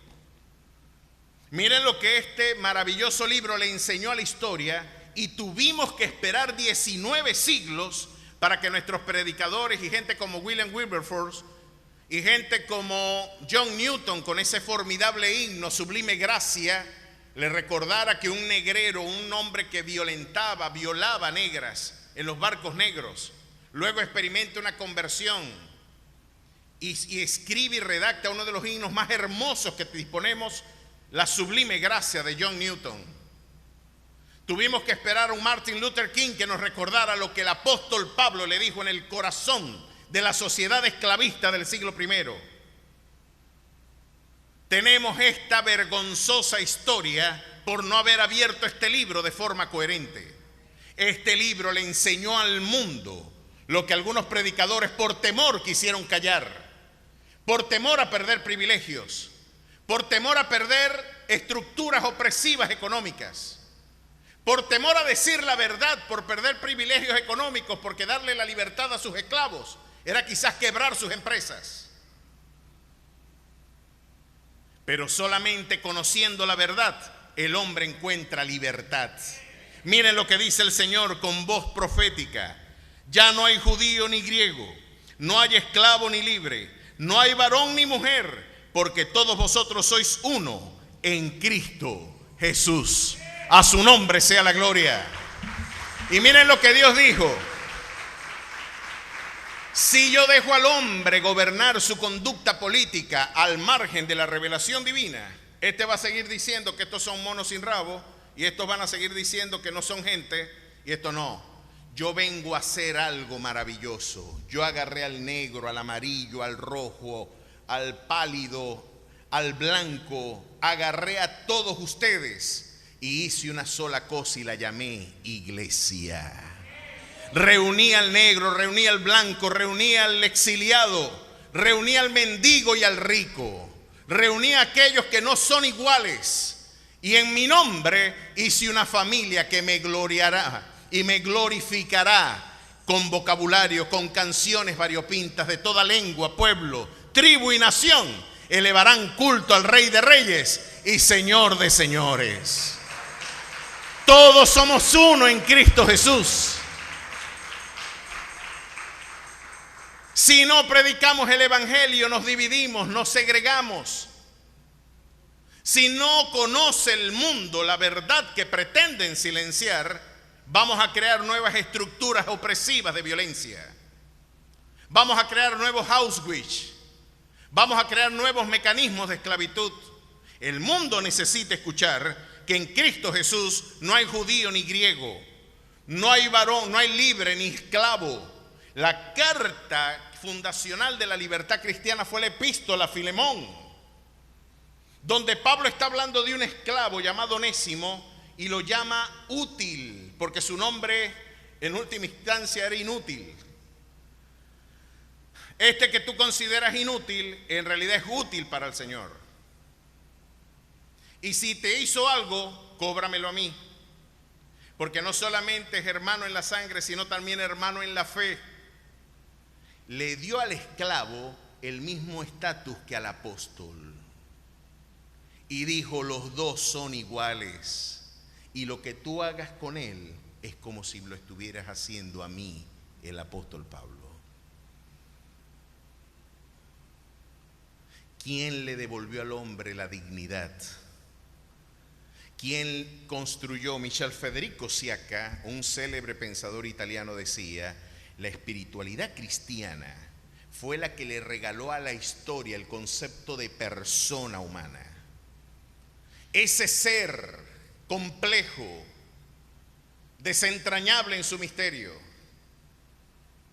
Miren lo que este maravilloso libro le enseñó a la historia y tuvimos que esperar 19 siglos para que nuestros predicadores y gente como William Wilberforce y gente como John Newton con ese formidable himno Sublime Gracia le recordara que un negrero, un hombre que violaba negras en los barcos negros, luego experimenta una conversión y escribe y redacta uno de los himnos más hermosos que disponemos, la Sublime Gracia de John Newton. Tuvimos que esperar a un Martin Luther King que nos recordara lo que el apóstol Pablo le dijo en el corazón de la sociedad esclavista del siglo I. Tenemos esta vergonzosa historia por no haber abierto este libro de forma coherente. Este libro le enseñó al mundo lo que algunos predicadores por temor quisieron callar, por temor a perder privilegios, por temor a perder estructuras opresivas económicas, por temor a decir la verdad, por perder privilegios económicos, porque darle la libertad a sus esclavos era quizás quebrar sus empresas. Pero solamente conociendo la verdad, el hombre encuentra libertad. Miren lo que dice el Señor con voz profética. Ya no hay judío ni griego, no hay esclavo ni libre, no hay varón ni mujer, porque todos vosotros sois uno en Cristo Jesús. A su nombre sea la gloria. Y miren lo que Dios dijo. Si yo dejo al hombre gobernar su conducta política al margen de la revelación divina, este va a seguir diciendo que estos son monos sin rabo y estos van a seguir diciendo que no son gente y esto no. Yo vengo a hacer algo maravilloso. Yo agarré al negro, al amarillo, al rojo, al pálido, al blanco, agarré a todos ustedes y hice una sola cosa y la llamé iglesia. Reuní al negro, reuní al blanco, reuní al exiliado, reuní al mendigo y al rico, reuní a aquellos que no son iguales y en mi nombre hice una familia que me gloriará y me glorificará con vocabulario, con canciones variopintas de toda lengua, pueblo, tribu y nación. Elevarán culto al Rey de Reyes y Señor de señores. Todos somos uno en Cristo Jesús. Si no predicamos el evangelio, nos dividimos, nos segregamos. Si no conoce el mundo la verdad que pretenden silenciar, vamos a crear nuevas estructuras opresivas de violencia. Vamos a crear nuevos Auschwitz. Vamos a crear nuevos mecanismos de esclavitud. El mundo necesita escuchar que en Cristo Jesús no hay judío ni griego, no hay varón, no hay libre ni esclavo. La carta fundacional de la libertad cristiana fue la epístola a Filemón, donde Pablo está hablando de un esclavo llamado Onésimo y lo llama útil, porque su nombre en última instancia era inútil. Este que tú consideras inútil, en realidad es útil para el Señor. Y si te hizo algo, cóbramelo a mí, porque no solamente es hermano en la sangre, sino también hermano en la fe. Le dio al esclavo el mismo estatus que al apóstol. Y dijo, los dos son iguales. Y lo que tú hagas con él es como si lo estuvieras haciendo a mí, el apóstol Pablo. ¿Quién le devolvió al hombre la dignidad? ¿Quién construyó? Michel Federico Siacca, un célebre pensador italiano, decía: la espiritualidad cristiana fue la que le regaló a la historia el concepto de persona humana. Ese ser complejo, desentrañable en su misterio.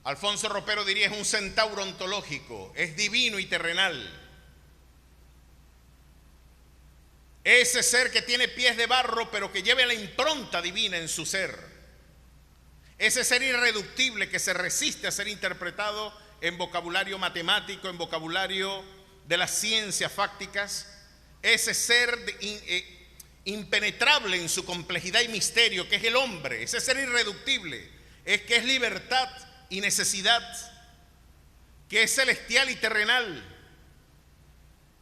Alfonso Ropero diría: es un centauro ontológico, es divino y terrenal. Ese ser que tiene pies de barro, pero que lleva la impronta divina en su ser. Ese ser irreductible que se resiste a ser interpretado en vocabulario matemático, en vocabulario de las ciencias fácticas. Ese ser impenetrable en su complejidad y misterio, que es el hombre. Ese ser irreductible, que es libertad y necesidad, que es celestial y terrenal.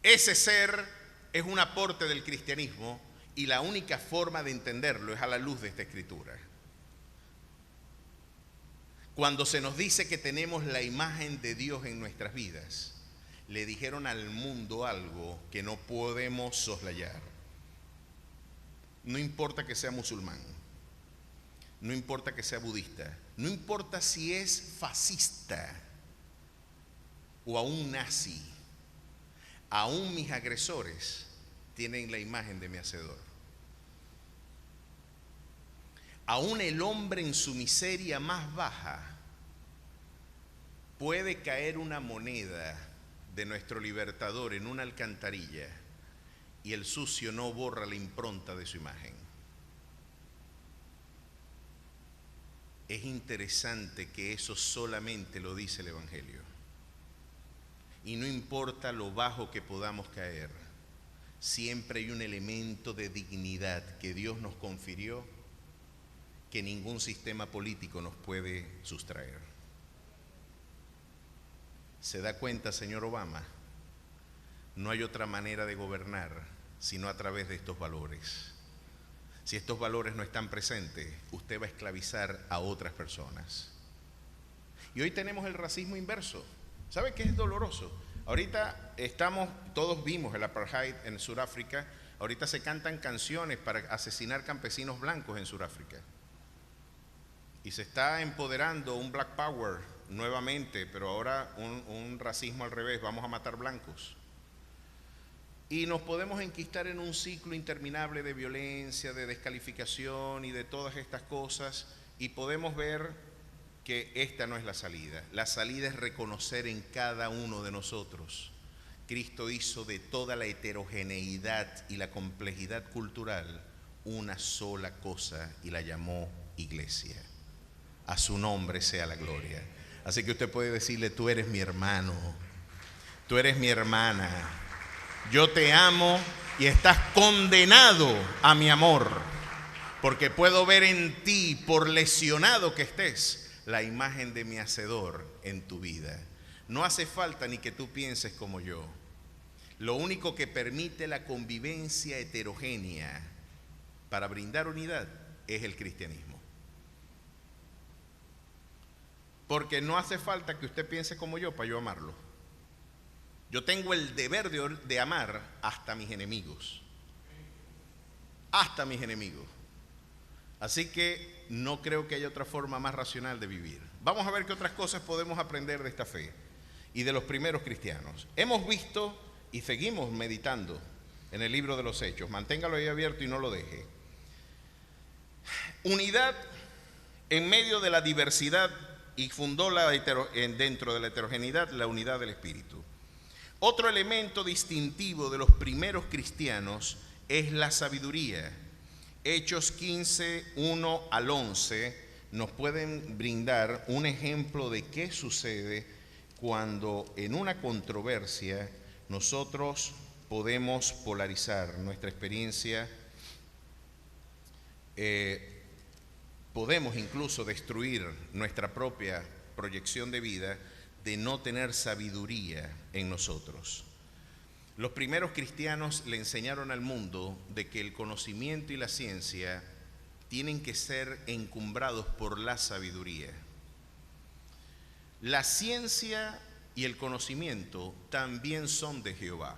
Ese ser es un aporte del cristianismo, y la única forma de entenderlo es a la luz de esta escritura. Cuando se nos dice que tenemos la imagen de Dios en nuestras vidas, le dijeron al mundo algo que no podemos soslayar. No importa que sea musulmán, no importa que sea budista, no importa si es fascista o aún nazi, aún mis agresores tienen la imagen de mi hacedor. Aún el hombre en su miseria más baja puede caer una moneda de nuestro libertador en una alcantarilla y el sucio no borra la impronta de su imagen. Es interesante que eso solamente lo dice el Evangelio. Y no importa lo bajo que podamos caer, siempre hay un elemento de dignidad que Dios nos confirió que ningún sistema político nos puede sustraer. ¿Se da cuenta, señor Obama? No hay otra manera de gobernar sino a través de estos valores. Si estos valores no están presentes, usted va a esclavizar a otras personas. Y hoy tenemos el racismo inverso. ¿Sabe qué es doloroso? Ahorita todos vimos el apartheid en Sudáfrica. Ahorita se cantan canciones para asesinar campesinos blancos en Sudáfrica. Y se está empoderando un Black Power nuevamente, pero ahora un racismo al revés, vamos a matar blancos. Y nos podemos enquistar en un ciclo interminable de violencia, de descalificación y de todas estas cosas, y podemos ver que esta no es la salida. La salida es reconocer en cada uno de nosotros. Cristo hizo de toda la heterogeneidad y la complejidad cultural una sola cosa y la llamó iglesia. A su nombre sea la gloria. Así que usted puede decirle: tú eres mi hermano, tú eres mi hermana, yo te amo y estás condenado a mi amor, porque puedo ver en ti, por lesionado que estés, la imagen de mi hacedor en tu vida. No hace falta ni que tú pienses como yo. Lo único que permite la convivencia heterogénea para brindar unidad es el cristianismo. Porque no hace falta que usted piense como yo para yo amarlo. Yo tengo el deber de amar hasta mis enemigos. Hasta mis enemigos. Así que no creo que haya otra forma más racional de vivir. Vamos a ver qué otras cosas podemos aprender de esta fe y de los primeros cristianos. Hemos visto y seguimos meditando en el libro de los Hechos. Manténgalo ahí abierto y no lo deje. Unidad en medio de la diversidad, y fundó dentro de la heterogeneidad la unidad del Espíritu. Otro elemento distintivo de los primeros cristianos es la sabiduría. Hechos 15, 1 al 11 nos pueden brindar un ejemplo de qué sucede cuando en una controversia nosotros podemos polarizar nuestra experiencia, podemos incluso destruir nuestra propia proyección de vida de no tener sabiduría en nosotros. Los primeros cristianos le enseñaron al mundo de que el conocimiento y la ciencia tienen que ser encumbrados por la sabiduría. La ciencia y el conocimiento también son de Jehová.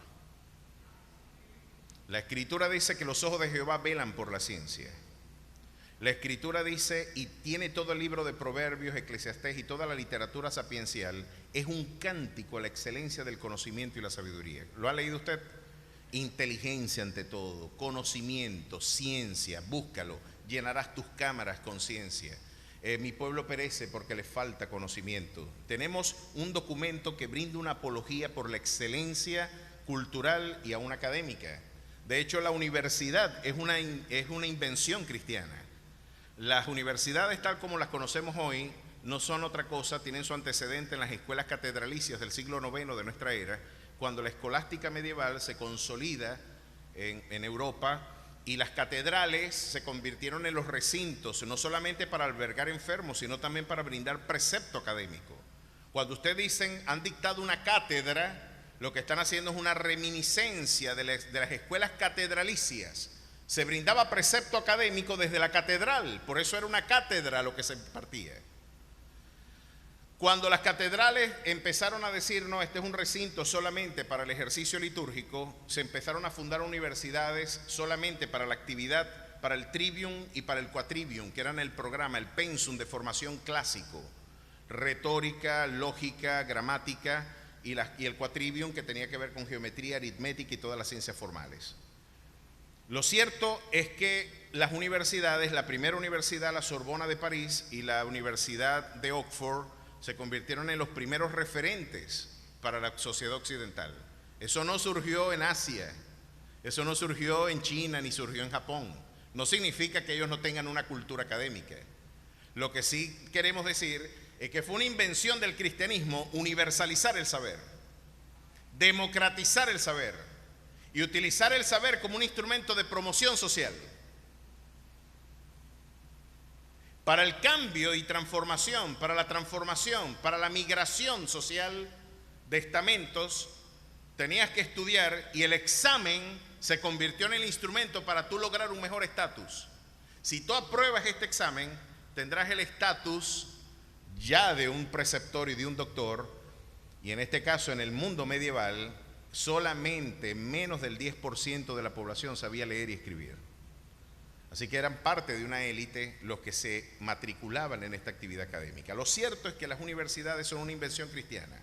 La Escritura dice que los ojos de Jehová velan por la ciencia. La Escritura dice, y tiene todo el libro de Proverbios, Eclesiastés y toda la literatura sapiencial, es un cántico a la excelencia del conocimiento y la sabiduría. ¿Lo ha leído usted? Inteligencia ante todo, conocimiento, ciencia, búscalo, llenarás tus cámaras con ciencia. Mi pueblo perece porque le falta conocimiento. Tenemos un documento que brinda una apología por la excelencia cultural y aún académica. De hecho, la universidad es una invención cristiana. Las universidades tal como las conocemos hoy no son otra cosa, tienen su antecedente en las escuelas catedralicias del siglo IX de nuestra era, cuando la escolástica medieval se consolida en Europa y las catedrales se convirtieron en los recintos, no solamente para albergar enfermos, sino también para brindar precepto académico. Cuando ustedes dicen han dictado una cátedra, lo que están haciendo es una reminiscencia de las escuelas catedralicias. Se brindaba precepto académico desde la catedral, por eso era una cátedra lo que se impartía. Cuando las catedrales empezaron a decir, no, este es un recinto solamente para el ejercicio litúrgico, se empezaron a fundar universidades solamente para la actividad, para el trivium y para el quatrivium, que eran el programa, el pensum de formación clásico, retórica, lógica, gramática, y el quatrivium que tenía que ver con geometría, aritmética y todas las ciencias formales. Lo cierto es que las universidades, la primera universidad, la Sorbona de París y la Universidad de Oxford, se convirtieron en los primeros referentes para la sociedad occidental. Eso no surgió en Asia, eso no surgió en China ni surgió en Japón. No significa que ellos no tengan una cultura académica. Lo que sí queremos decir es que fue una invención del cristianismo universalizar el saber, democratizar el saber y utilizar el saber como un instrumento de promoción social. Para el cambio y transformación, para la transformación, para la migración social de estamentos, tenías que estudiar y el examen se convirtió en el instrumento para tú lograr un mejor estatus. Si tú apruebas este examen, tendrás el estatus ya de un preceptor y de un doctor, y en este caso en el mundo medieval, solamente menos del 10% de la población sabía leer y escribir. Así que eran parte de una élite los que se matriculaban en esta actividad académica. Lo cierto es que las universidades son una invención cristiana.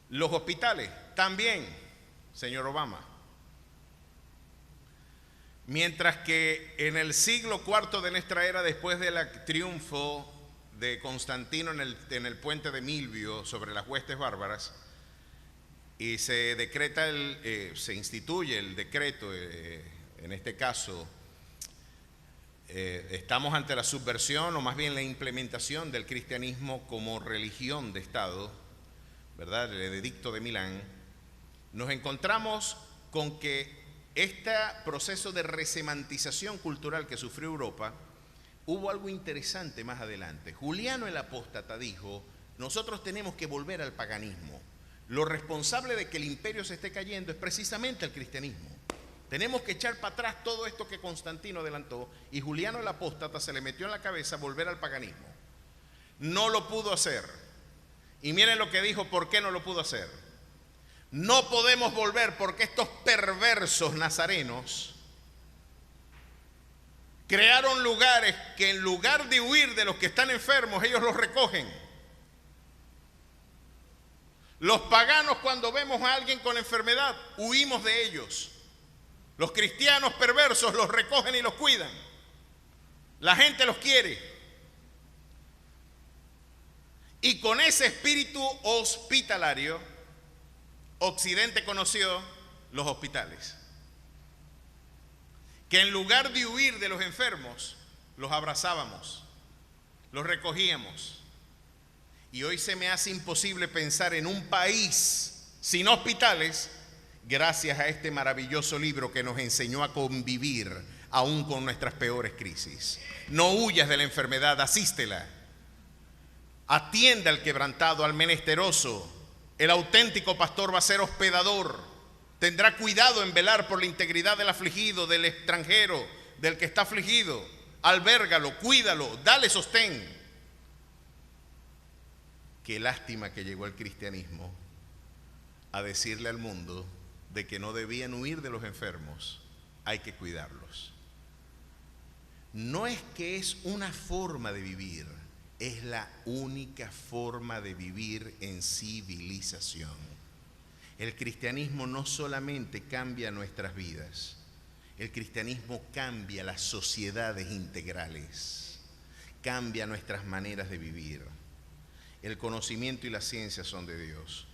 Los hospitales también, señor Obama. Mientras que en el siglo IV de nuestra era, después del triunfo de Constantino en el puente de Milvio sobre las huestes bárbaras, y se decreta, se instituye el decreto, en este caso, estamos ante la subversión o más bien la implementación del cristianismo como religión de Estado, ¿verdad? El edicto de Milán. Nos encontramos con que este proceso de resemantización cultural que sufrió Europa, hubo algo interesante más adelante. Juliano el Apóstata dijo, nosotros tenemos que volver al paganismo. lo responsable de que el imperio se esté cayendo es precisamente el cristianismo. Tenemos que echar para atrás todo esto que Constantino adelantó, y Juliano el apóstata se le metió en la cabeza volver al paganismo. No lo pudo hacer. Y miren lo que dijo, ¿por qué no lo pudo hacer? No podemos volver porque estos perversos nazarenos crearon lugares que en lugar de huir de los que están enfermos, ellos los recogen. Los paganos, cuando vemos a alguien con enfermedad, huimos de ellos. Los cristianos perversos los recogen y los cuidan. La gente los quiere. Y con ese espíritu hospitalario, Occidente conoció los hospitales. Que en lugar de huir de los enfermos, los abrazábamos, los recogíamos. Y hoy se me hace imposible pensar en un país sin hospitales, gracias a este maravilloso libro que nos enseñó a convivir aún con nuestras peores crisis. No huyas de la enfermedad, asístela. Atienda al quebrantado, al menesteroso. El auténtico pastor va a ser hospedador. Tendrá cuidado en velar por la integridad del afligido, del extranjero, del que está afligido. Albérgalo, cuídalo, dale sostén. Qué lástima que llegó el cristianismo a decirle al mundo de que no debían huir de los enfermos, hay que cuidarlos. No es que es una forma de vivir, es la única forma de vivir en civilización. El cristianismo no solamente cambia nuestras vidas, el cristianismo cambia las sociedades integrales, cambia nuestras maneras de vivir. El conocimiento y la ciencia son de Dios,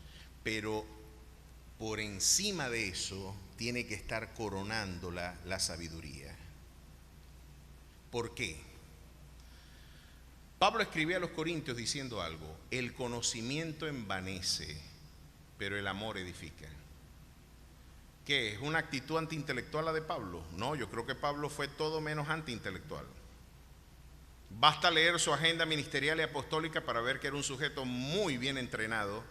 pero por encima de eso tiene que estar coronándola la sabiduría. ¿Por qué? Pablo escribía a los Corintios diciendo algo: el conocimiento envanece, pero el amor edifica. ¿Qué es? ¿Una actitud antiintelectual la de Pablo? No, yo creo que Pablo fue todo menos antiintelectual. Basta leer su agenda ministerial y apostólica para ver que era un sujeto muy bien entrenado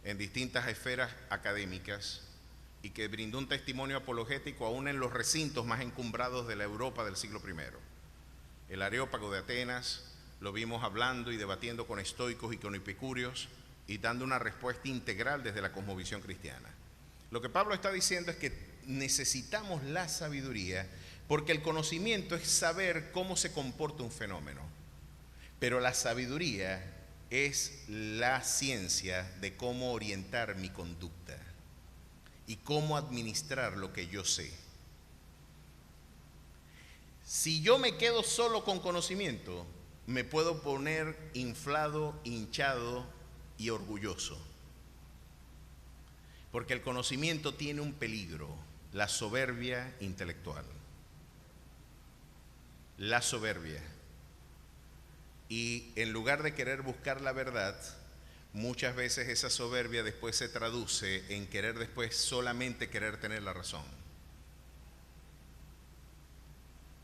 en distintas esferas académicas y que brindó un testimonio apologético aún en los recintos más encumbrados de la Europa del siglo I. El Areópago de Atenas, lo vimos hablando y debatiendo con estoicos y con epicúreos y dando una respuesta integral desde la cosmovisión cristiana. Lo que Pablo está diciendo es que necesitamos la sabiduría, porque el conocimiento es saber cómo se comporta un fenómeno, pero la sabiduría es la ciencia de cómo orientar mi conducta y cómo administrar lo que yo sé. Si yo me quedo solo con conocimiento, me puedo poner inflado, hinchado y orgulloso, porque el conocimiento tiene un peligro: la soberbia intelectual. La soberbia. Y en lugar de querer buscar la verdad, muchas veces esa soberbia después se traduce en querer después solamente querer tener la razón.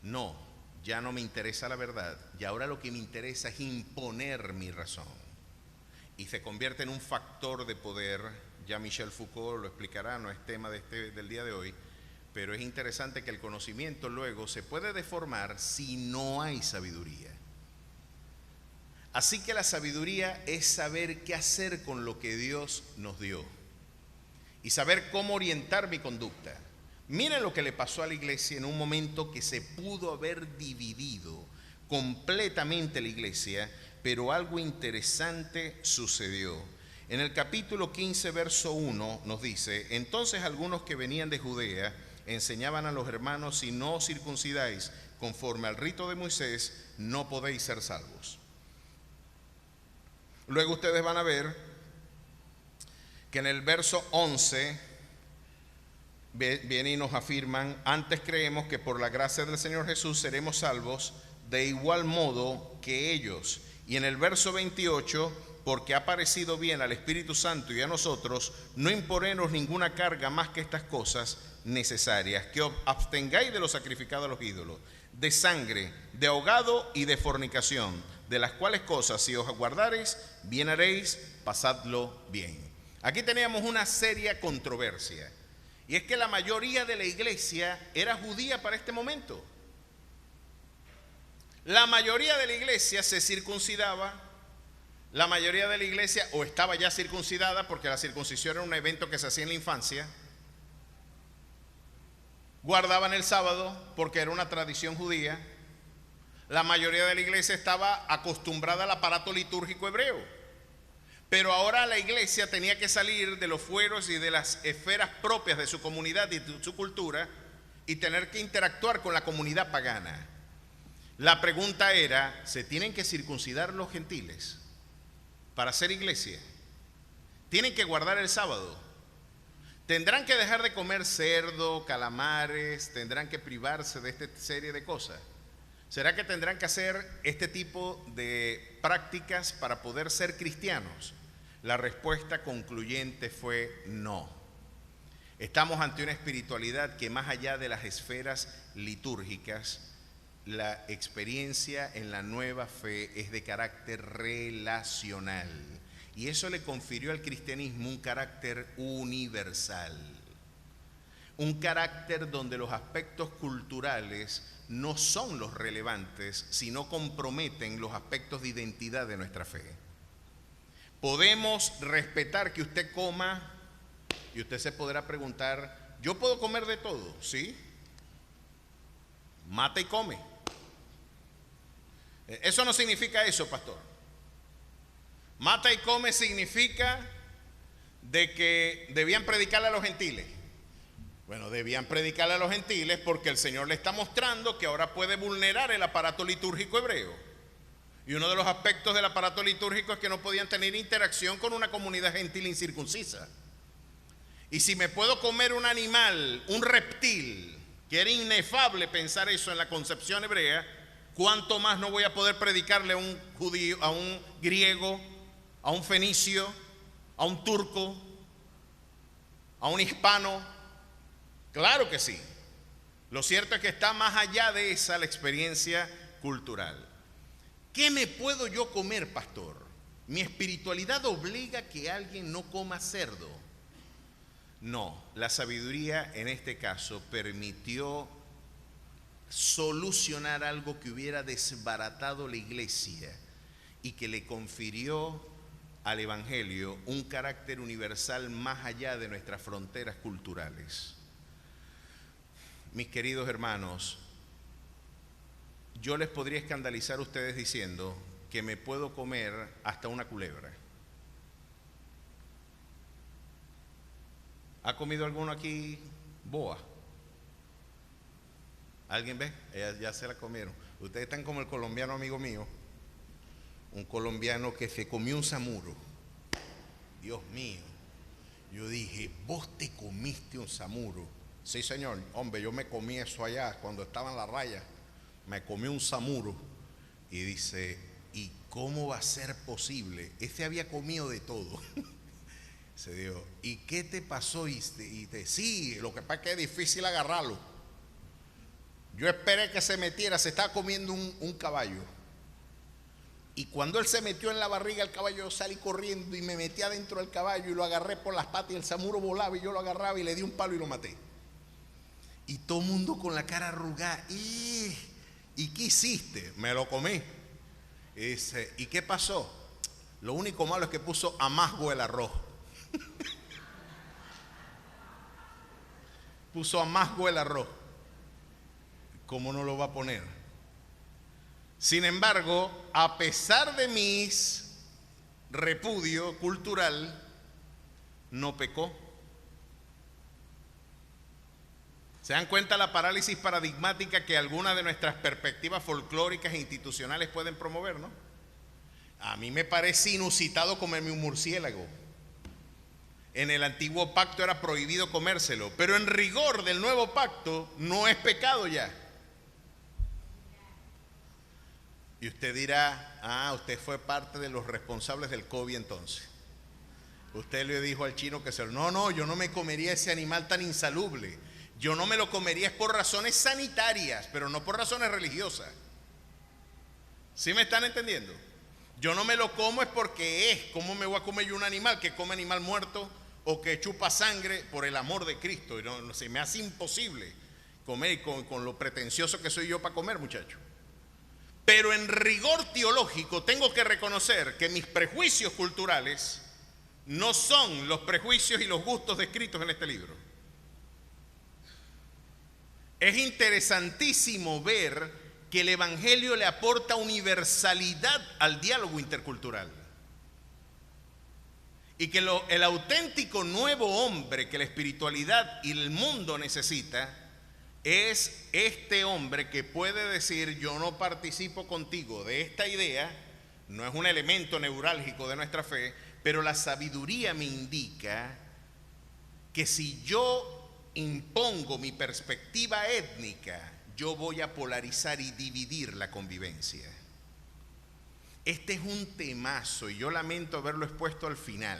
No, ya no me interesa la verdad, y ahora lo que me interesa es imponer mi razón. Y se convierte en un factor de poder. Ya Michel Foucault lo explicará, no es tema del día de hoy, pero es interesante que el conocimiento luego se puede deformar si no hay sabiduría. Así que la sabiduría es saber qué hacer con lo que Dios nos dio y saber cómo orientar mi conducta. Miren lo que le pasó a la iglesia en un momento que se pudo haber dividido completamente la iglesia, pero algo interesante sucedió. En el capítulo 15, verso 1 nos dice: entonces algunos que venían de Judea enseñaban a los hermanos: si no os circuncidáis conforme al rito de Moisés, no podéis ser salvos. Luego ustedes van a ver que en el verso 11 vienen y nos afirman: antes creemos que por la gracia del Señor Jesús seremos salvos de igual modo que ellos. Y en el verso 28, porque ha parecido bien al Espíritu Santo y a nosotros no imponernos ninguna carga más que estas cosas necesarias, que os abstengáis de lo sacrificado a los ídolos, de sangre, de ahogado y de fornicación, de las cuales cosas si os aguardareis, bien haréis, pasadlo bien. Aquí teníamos una seria controversia. Y es que la mayoría de la iglesia era judía para este momento. La mayoría de la iglesia se circuncidaba. La mayoría de la iglesia o estaba ya circuncidada, porque la circuncisión era un evento que se hacía en la infancia. Guardaban el sábado porque era una tradición judía. La mayoría de la iglesia estaba acostumbrada al aparato litúrgico hebreo. Pero ahora la iglesia tenía que salir de los fueros y de las esferas propias de su comunidad y de su cultura y tener que interactuar con la comunidad pagana. La pregunta era, ¿se tienen que circuncidar los gentiles para ser iglesia? ¿Tienen que guardar el sábado? ¿Tendrán que dejar de comer cerdo, calamares? ¿Tendrán que privarse de esta serie de cosas? ¿Será que tendrán que hacer este tipo de prácticas para poder ser cristianos? La respuesta concluyente fue no. Estamos ante una espiritualidad que más allá de las esferas litúrgicas, la experiencia en la nueva fe es de carácter relacional. Y eso le confirió al cristianismo un carácter universal. Un carácter donde los aspectos culturales no son los relevantes, sino comprometen los aspectos de identidad de nuestra fe. Podemos respetar que usted coma, y usted se podrá preguntar, ¿yo puedo comer de todo? ¿Sí? Mata y come. Eso no significa eso, pastor. Mata y come significa de que debían predicarle a los gentiles. Bueno, debían predicarle a los gentiles porque el Señor le está mostrando que ahora puede vulnerar el aparato litúrgico hebreo. Y uno de los aspectos del aparato litúrgico es que no podían tener interacción con una comunidad gentil incircuncisa. Y si me puedo comer un animal, un reptil, que era inefable pensar eso en la concepción hebrea, ¿cuánto más no voy a poder predicarle a un judío, a un griego, a un fenicio, a un turco, a un hispano? Claro que sí. Lo cierto es que está más allá de esa la experiencia cultural. ¿Qué me puedo yo comer, pastor? ¿Mi espiritualidad obliga que alguien no coma cerdo? No, la sabiduría en este caso permitió solucionar algo que hubiera desbaratado la iglesia y que le confirió al evangelio un carácter universal más allá de nuestras fronteras culturales. Mis queridos hermanos, yo les podría escandalizar a ustedes diciendo que me puedo comer hasta una culebra. ¿Ha comido alguno aquí boa? ¿Alguien ve? Ya se la comieron. Ustedes están como el colombiano amigo mío, un colombiano que se comió un samuro. Dios mío, yo dije, ¿vos te comiste un samuro? Sí, señor. Hombre, yo me comí eso allá cuando estaba en la raya. Me comí un samuro. Y dice, ¿y cómo va a ser posible? Este había comido de todo. Se dijo, ¿y qué te pasó? Sí, lo que pasa es que es difícil agarrarlo. Yo esperé que se metiera, se estaba comiendo un caballo. Y cuando él se metió en la barriga del caballo, yo salí corriendo y me metí adentro del caballo y lo agarré por las patas y el samuro volaba y yo lo agarraba y le di un palo y lo maté. Y todo el mundo con la cara arrugada. ¿Y qué hiciste? Me lo comí. Y dice, ¿y qué pasó? Lo único malo es que puso amasgo el arroz. Puso amasgo el arroz. ¿Cómo no lo va a poner? Sin embargo, a pesar de mis repudio cultural, no pecó. ¿Se dan cuenta la parálisis paradigmática que algunas de nuestras perspectivas folclóricas e institucionales pueden promover, no? A mí me parece inusitado comerme un murciélago. En el antiguo pacto era prohibido comérselo, pero en rigor del nuevo pacto no es pecado ya. Y usted dirá, usted fue parte de los responsables del COVID entonces. Usted le dijo al chino que no, yo no me comería ese animal tan insalubre. Yo no me lo comería es por razones sanitarias, pero no por razones religiosas. ¿Sí me están entendiendo? Yo no me lo como es porque es. ¿Cómo me voy a comer yo un animal que come animal muerto o que chupa sangre por el amor de Cristo? Y no, se me hace imposible comer con lo pretencioso que soy yo para comer, muchacho. Pero en rigor teológico tengo que reconocer que mis prejuicios culturales no son los prejuicios y los gustos descritos en este libro. Es interesantísimo ver que el Evangelio le aporta universalidad al diálogo intercultural. Y que el auténtico nuevo hombre que la espiritualidad y el mundo necesita es este hombre que puede decir: yo no participo contigo de esta idea, no es un elemento neurálgico de nuestra fe, pero la sabiduría me indica que si yo impongo mi perspectiva étnica, yo voy a polarizar y dividir la convivencia. Este es un temazo y yo lamento haberlo expuesto al final,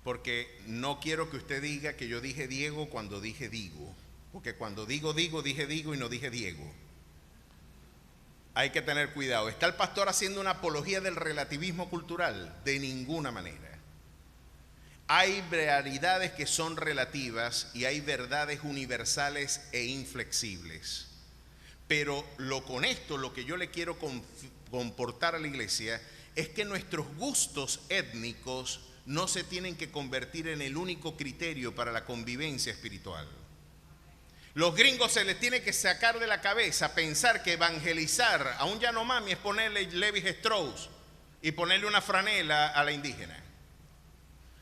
porque no quiero que usted diga que yo dije Diego cuando dije Digo, porque cuando digo dije Digo y no dije Diego. Hay que tener cuidado. ¿Está el pastor haciendo una apología del relativismo cultural? De ninguna manera. Hay realidades que son relativas y hay verdades universales e inflexibles. Pero con esto lo que yo le quiero comportar a la iglesia es que nuestros gustos étnicos no se tienen que convertir en el único criterio para la convivencia espiritual. Los gringos se les tiene que sacar de la cabeza pensar que evangelizar a un Yanomami es ponerle Levi Strauss y ponerle una franela a la indígena.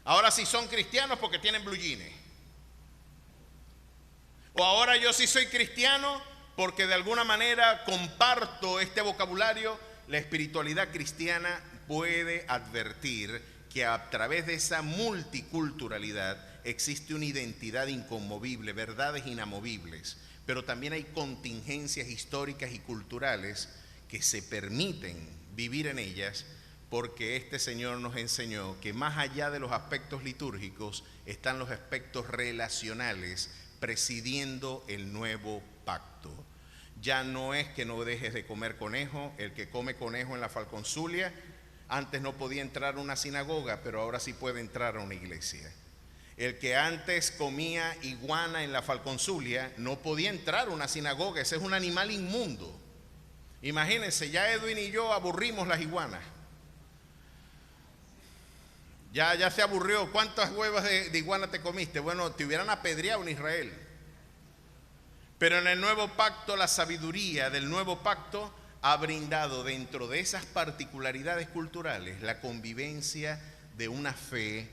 Ahora sí son cristianos porque tienen blue jeans. O ahora yo sí soy cristiano porque de alguna manera comparto este vocabulario. La espiritualidad cristiana puede advertir que a través de esa multiculturalidad existe una identidad inconmovible, verdades inamovibles, pero también hay contingencias históricas y culturales que se permiten vivir en ellas, porque este Señor nos enseñó que más allá de los aspectos litúrgicos están los aspectos relacionales presidiendo el nuevo pacto. Ya no es que no dejes de comer conejo. El que come conejo en la Falconzulia antes no podía entrar a una sinagoga, pero ahora sí puede entrar a una iglesia. El que antes comía iguana en la Falconzulia no podía entrar a una sinagoga. Ese es un animal inmundo. Imagínense, ya Edwin y yo aburrimos las iguanas. Ya se aburrió. ¿Cuántas huevas de iguana te comiste? Bueno, te hubieran apedreado en Israel. Pero en el nuevo pacto, la sabiduría del nuevo pacto ha brindado dentro de esas particularidades culturales la convivencia de una fe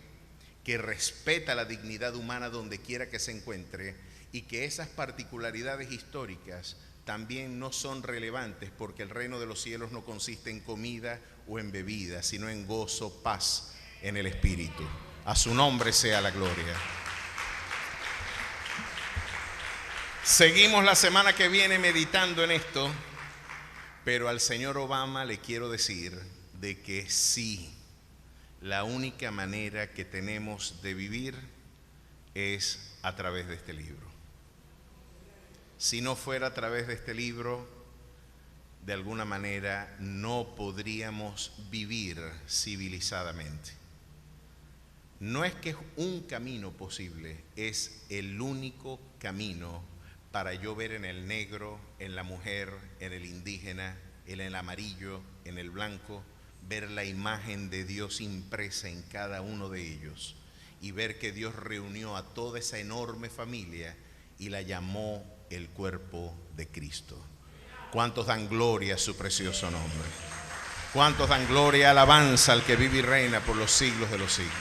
que respeta la dignidad humana donde quiera que se encuentre, y que esas particularidades históricas también no son relevantes, porque el reino de los cielos no consiste en comida o en bebida, sino en gozo, paz en el Espíritu. A su nombre sea la gloria. Seguimos la semana que viene meditando en esto, pero al señor Obama le quiero decir de que sí, la única manera que tenemos de vivir es a través de este libro. Si no fuera a través de este libro, de alguna manera no podríamos vivir civilizadamente. No es que es un camino posible, es el único camino para yo ver en el negro, en la mujer, en el indígena, en el amarillo, en el blanco, ver la imagen de Dios impresa en cada uno de ellos y ver que Dios reunió a toda esa enorme familia y la llamó el cuerpo de Cristo. ¿Cuántos dan gloria a su precioso nombre? ¿Cuántos dan gloria y alabanza al que vive y reina por los siglos de los siglos?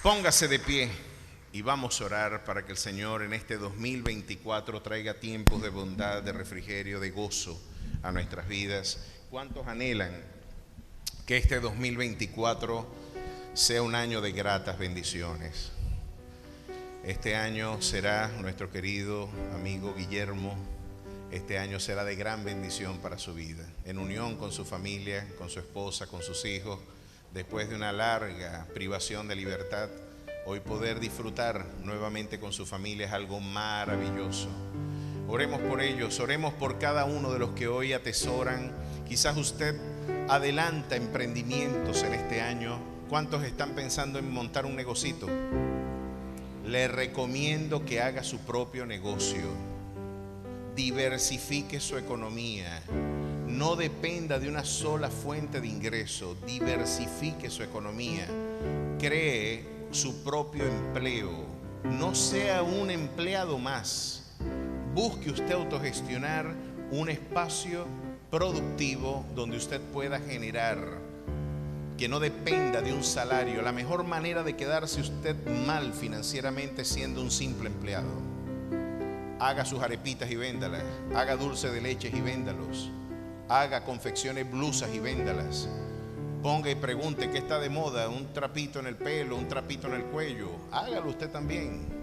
Póngase de pie y vamos a orar para que el Señor en este 2024 traiga tiempos de bondad, de refrigerio, de gozo a nuestras vidas. ¿Cuántos anhelan que este 2024 sea un año de gratas bendiciones? Este año será, nuestro querido amigo Guillermo, este año será de gran bendición para su vida, en unión con su familia, con su esposa, con sus hijos. Después de una larga privación de libertad, hoy poder disfrutar nuevamente con su familia es algo maravilloso. Oremos por ellos, oremos por cada uno de los que hoy atesoran Quizás usted adelanta emprendimientos en este año. ¿Cuántos están pensando en montar un negocito? Le recomiendo que haga su propio negocio. Diversifique su economía. No dependa de una sola fuente de ingreso. Diversifique su economía. Cree su propio empleo. No sea un empleado más. Busque usted autogestionar un espacio productivo donde usted pueda generar, que no dependa de un salario. La mejor manera de quedarse usted mal financieramente es siendo un simple empleado. Haga sus arepitas y véndalas. Haga dulce de leches y véndalos. Haga confecciones blusas y véndalas. Ponga y pregunte qué está de moda, un trapito en el pelo, un trapito en el cuello. Hágalo usted también.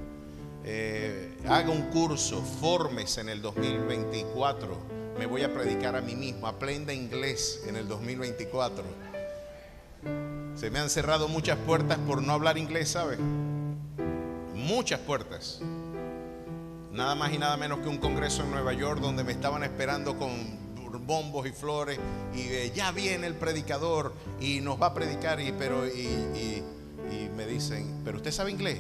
Haga un curso, fórmese en el 2024. Me voy a predicar a mí mismo. Aprenda inglés en el 2024. Se me han cerrado muchas puertas por no hablar inglés, ¿sabe? Muchas puertas. Nada más y nada menos que un congreso en Nueva York donde me estaban esperando con bombos y flores y ya viene el predicador y nos va a predicar y me dicen, ¿pero usted sabe inglés?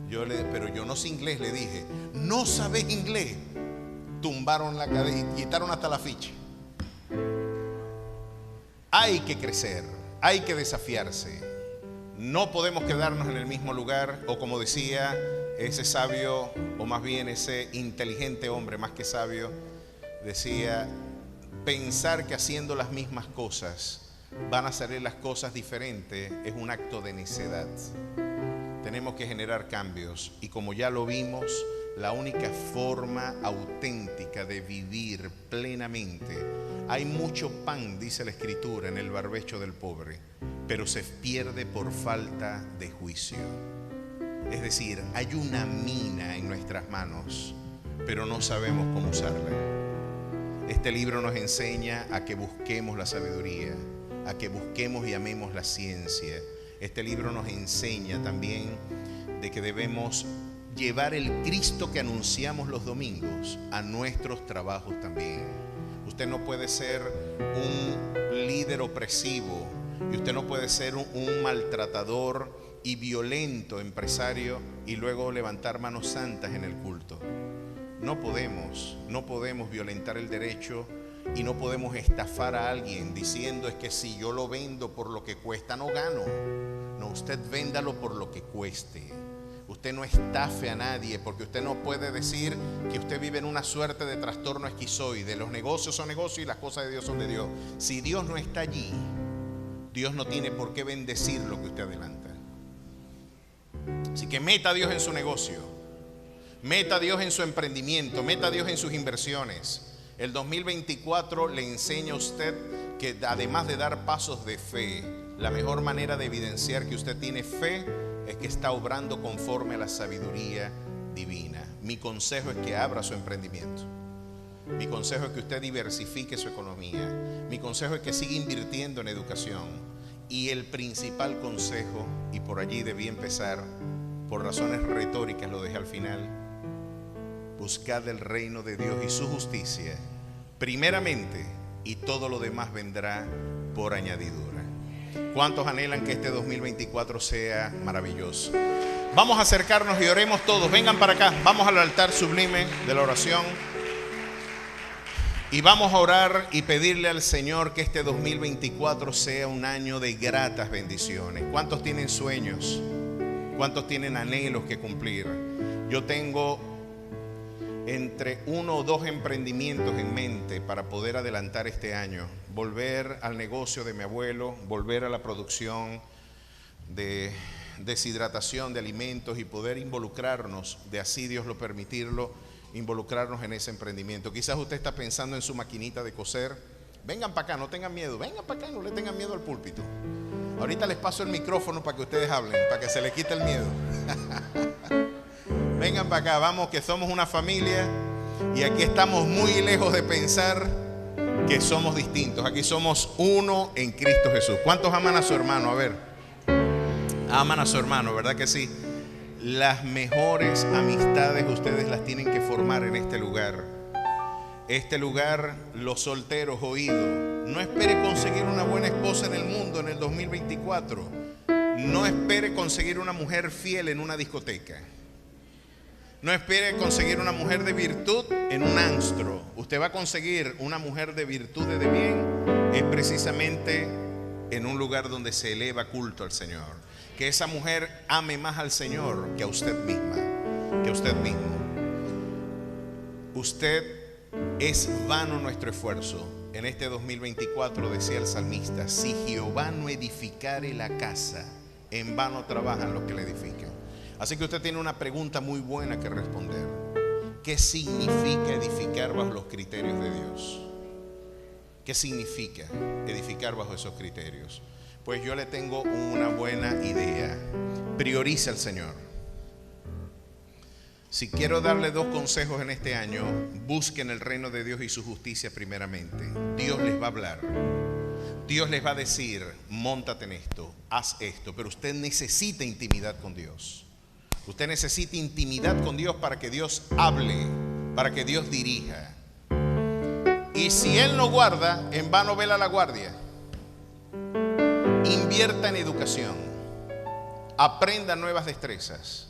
Pero yo no sé inglés, le dije. ¿No sabes inglés? Tumbaron la cadena y quitaron hasta la ficha. Hay que crecer, hay que desafiarse. No podemos quedarnos en el mismo lugar, o como decía ese sabio, o más bien ese inteligente hombre, más que sabio, decía: pensar que haciendo las mismas cosas van a salir las cosas diferentes es un acto de necedad. Tenemos que generar cambios, y como ya lo vimos, la única forma auténtica de vivir plenamente. Hay mucho pan, dice la Escritura, en el barbecho del pobre, pero se pierde por falta de juicio. Es decir, hay una mina en nuestras manos, pero no sabemos cómo usarla. Este libro nos enseña a que busquemos la sabiduría, a que busquemos y amemos la ciencia. Este libro nos enseña también de que debemos llevar el Cristo que anunciamos los domingos a nuestros trabajos también. Usted no puede ser un líder opresivo, y usted no puede ser un maltratador y violento empresario y luego levantar manos santas en el culto. No podemos violentar el derecho, y no podemos estafar a alguien diciendo: es que si yo lo vendo por lo que cuesta no gano. No, usted véndalo por lo que cueste. Usted no estafe a nadie, porque usted no puede decir que usted vive en una suerte de trastorno esquizoide. Los negocios son negocios y las cosas de Dios son de Dios. Si Dios no está allí, Dios no tiene por qué bendecir lo que usted adelanta. Así que meta a Dios en su negocio, meta a Dios en su emprendimiento, meta a Dios en sus inversiones. El 2024 le enseña a usted que, además de dar pasos de fe, la mejor manera de evidenciar que usted tiene fe es que está obrando conforme a la sabiduría divina. Mi consejo es que abra su emprendimiento. Mi consejo es que usted diversifique su economía. Mi consejo es que siga invirtiendo en educación. Y el principal consejo, y por allí debí empezar, por razones retóricas lo dejé al final: buscad el reino de Dios y su justicia primeramente, y todo lo demás vendrá por añadidura. ¿Cuántos anhelan que este 2024 sea maravilloso? Vamos a acercarnos y oremos todos. Vengan para acá, vamos al altar sublime de la oración y vamos a orar y pedirle al Señor que este 2024 sea un año de gratas bendiciones. ¿Cuántos tienen sueños? ¿Cuántos tienen anhelos que cumplir? Yo tengo entre 1 o 2 emprendimientos en mente para poder adelantar este año. Volver al negocio de mi abuelo, volver a la producción de deshidratación de alimentos y poder involucrarnos, de así Dios lo permitirlo, involucrarnos en ese emprendimiento. Quizás usted está pensando en su maquinita de coser. Vengan para acá, no tengan miedo. Vengan para acá, no le tengan miedo al púlpito. Ahorita les paso el micrófono para que ustedes hablen, para que se les quite el miedo. Vengan para acá, vamos, que somos una familia y aquí estamos muy lejos de pensar que somos distintos. Aquí somos uno en Cristo Jesús. ¿Cuántos aman a su hermano? A ver, aman a su hermano, ¿verdad que sí? Las mejores amistades ustedes las tienen que formar en este lugar. este lugar, los solteros, oído. No espere conseguir una buena esposa en el mundo en el 2024. No espere conseguir una mujer fiel en una discoteca. No espere conseguir una mujer de virtud en un antro. Usted va a conseguir una mujer de virtud y de bien es precisamente en un lugar donde se eleva culto al Señor. Que esa mujer ame más al Señor que a usted misma, que a usted mismo. Usted es vano nuestro esfuerzo. En este 2024 decía el salmista: si Jehová no edificare la casa, en vano trabajan los que la edifican. Así que usted tiene una pregunta muy buena que responder. ¿Qué significa edificar bajo los criterios de Dios? ¿Qué significa edificar bajo esos criterios? Pues yo le tengo una buena idea. Prioriza al Señor. Si quiero darle 2 consejos en este año: busquen el reino de Dios y su justicia primeramente. Dios les va a hablar. Dios les va a decir: móntate en esto, haz esto. Pero usted necesita intimidad con Dios. Usted necesita intimidad con Dios para que Dios hable, para que Dios dirija. Y si Él no guarda, en vano vela la guardia. Invierta en educación. Aprenda nuevas destrezas.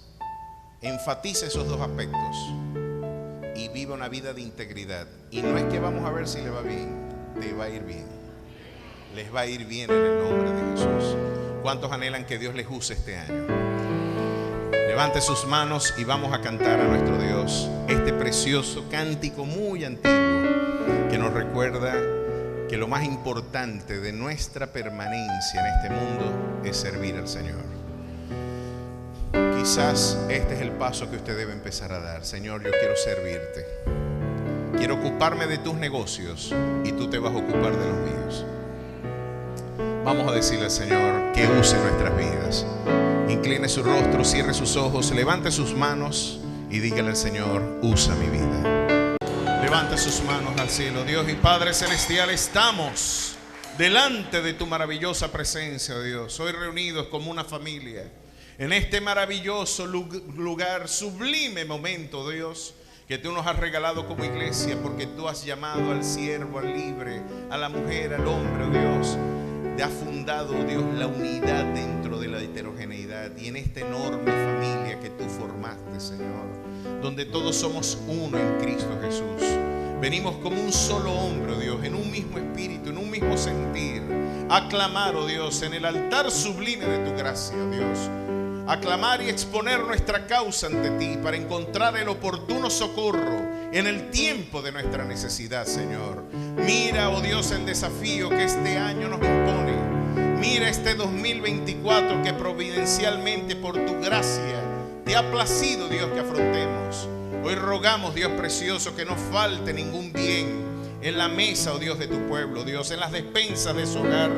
Enfatice esos 2 aspectos y viva una vida de integridad. Y no es que vamos a ver si le va bien, te va a ir bien. Les va a ir bien en el nombre de Jesús. ¿Cuántos anhelan que Dios les use este año? Levante sus manos y vamos a cantar a nuestro Dios este precioso cántico muy antiguo que nos recuerda que lo más importante de nuestra permanencia en este mundo es servir al Señor. Quizás este es el paso que usted debe empezar a dar. Señor, yo quiero servirte. Quiero ocuparme de tus negocios y tú te vas a ocupar de los míos. Vamos a decirle al Señor que use nuestras vidas. Incline su rostro, cierre sus ojos, levante sus manos y dígale al Señor: usa mi vida. Levante sus manos al cielo. Dios y Padre Celestial, estamos delante de tu maravillosa presencia, Dios. Hoy reunidos como una familia en este maravilloso lugar, sublime momento, Dios, que tú nos has regalado como iglesia, porque tú has llamado al siervo, al libre, a la mujer, al hombre, Dios. Te ha fundado, Dios, la unidad dentro de la heterogeneidad y en esta enorme familia que tú formaste, Señor, donde todos somos uno en Cristo Jesús. Venimos como un solo hombre, oh Dios, en un mismo espíritu, en un mismo sentir, a clamar, oh Dios, en el altar sublime de tu gracia, oh Dios, a clamar y exponer nuestra causa ante ti para encontrar el oportuno socorro en el tiempo de nuestra necesidad, Señor. Mira, oh Dios, el desafío que este año nos impone. Mira este 2024 que providencialmente por tu gracia te ha placido, Dios, que afrontemos. Hoy rogamos, Dios precioso, que no falte ningún bien en la mesa, oh Dios, de tu pueblo, Dios, en las despensas de su hogar.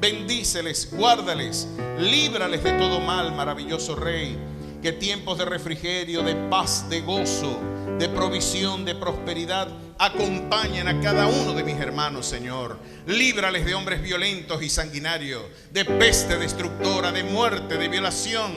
Bendíceles, guárdales, líbrales de todo mal, maravilloso Rey. Que tiempos de refrigerio, de paz, de gozo, de provisión, de prosperidad acompañen a cada uno de mis hermanos, Señor. Líbrales de hombres violentos y sanguinarios, de peste destructora, de muerte, de violación.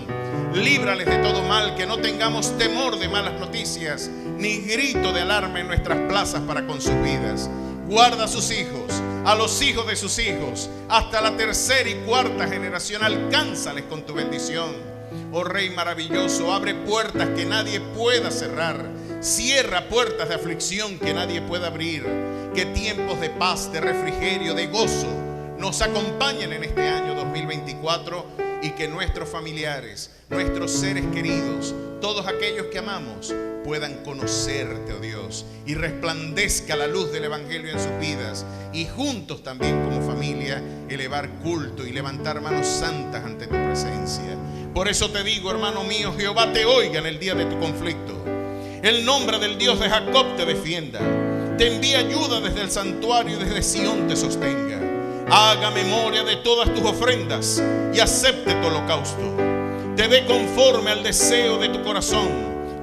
Líbrales de todo mal, que no tengamos temor de malas noticias, ni grito de alarma en nuestras plazas para con sus vidas. Guarda a sus hijos, a los hijos de sus hijos, hasta la 3ª y 4ª generación. Alcánzales con tu bendición. Oh Rey maravilloso, abre puertas que nadie pueda cerrar. Cierra puertas de aflicción que nadie pueda abrir. Que tiempos de paz, de refrigerio, de gozo nos acompañen en este año 2024 y que nuestros familiares, nuestros seres queridos, todos aquellos que amamos, puedan conocerte, oh Dios, y resplandezca la luz del Evangelio en sus vidas, y juntos también como familia elevar culto y levantar manos santas ante tu presencia. Por eso te digo, hermano mío, Jehová te oiga en el día de tu conflicto. El nombre del Dios de Jacob te defienda. Te envía ayuda desde el santuario y desde Sión te sostenga. Haga memoria de todas tus ofrendas y acepte tu holocausto. Te dé conforme al deseo de tu corazón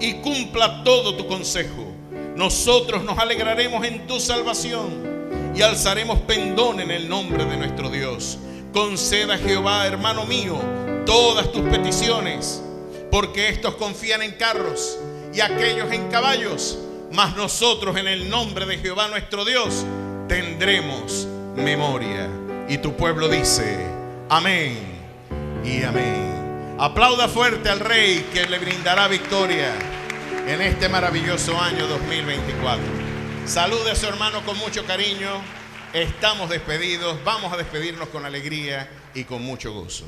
y cumpla todo tu consejo. Nosotros nos alegraremos en tu salvación y alzaremos pendón en el nombre de nuestro Dios. Conceda, Jehová, hermano mío, todas tus peticiones, porque estos confían en carros y aquellos en caballos, mas nosotros en el nombre de Jehová nuestro Dios tendremos memoria. Y tu pueblo dice amén y amén. Aplauda fuerte al Rey que le brindará victoria en este maravilloso año 2024. Salude a su hermano con mucho cariño. Estamos despedidos. Vamos a despedirnos con alegría y con mucho gozo.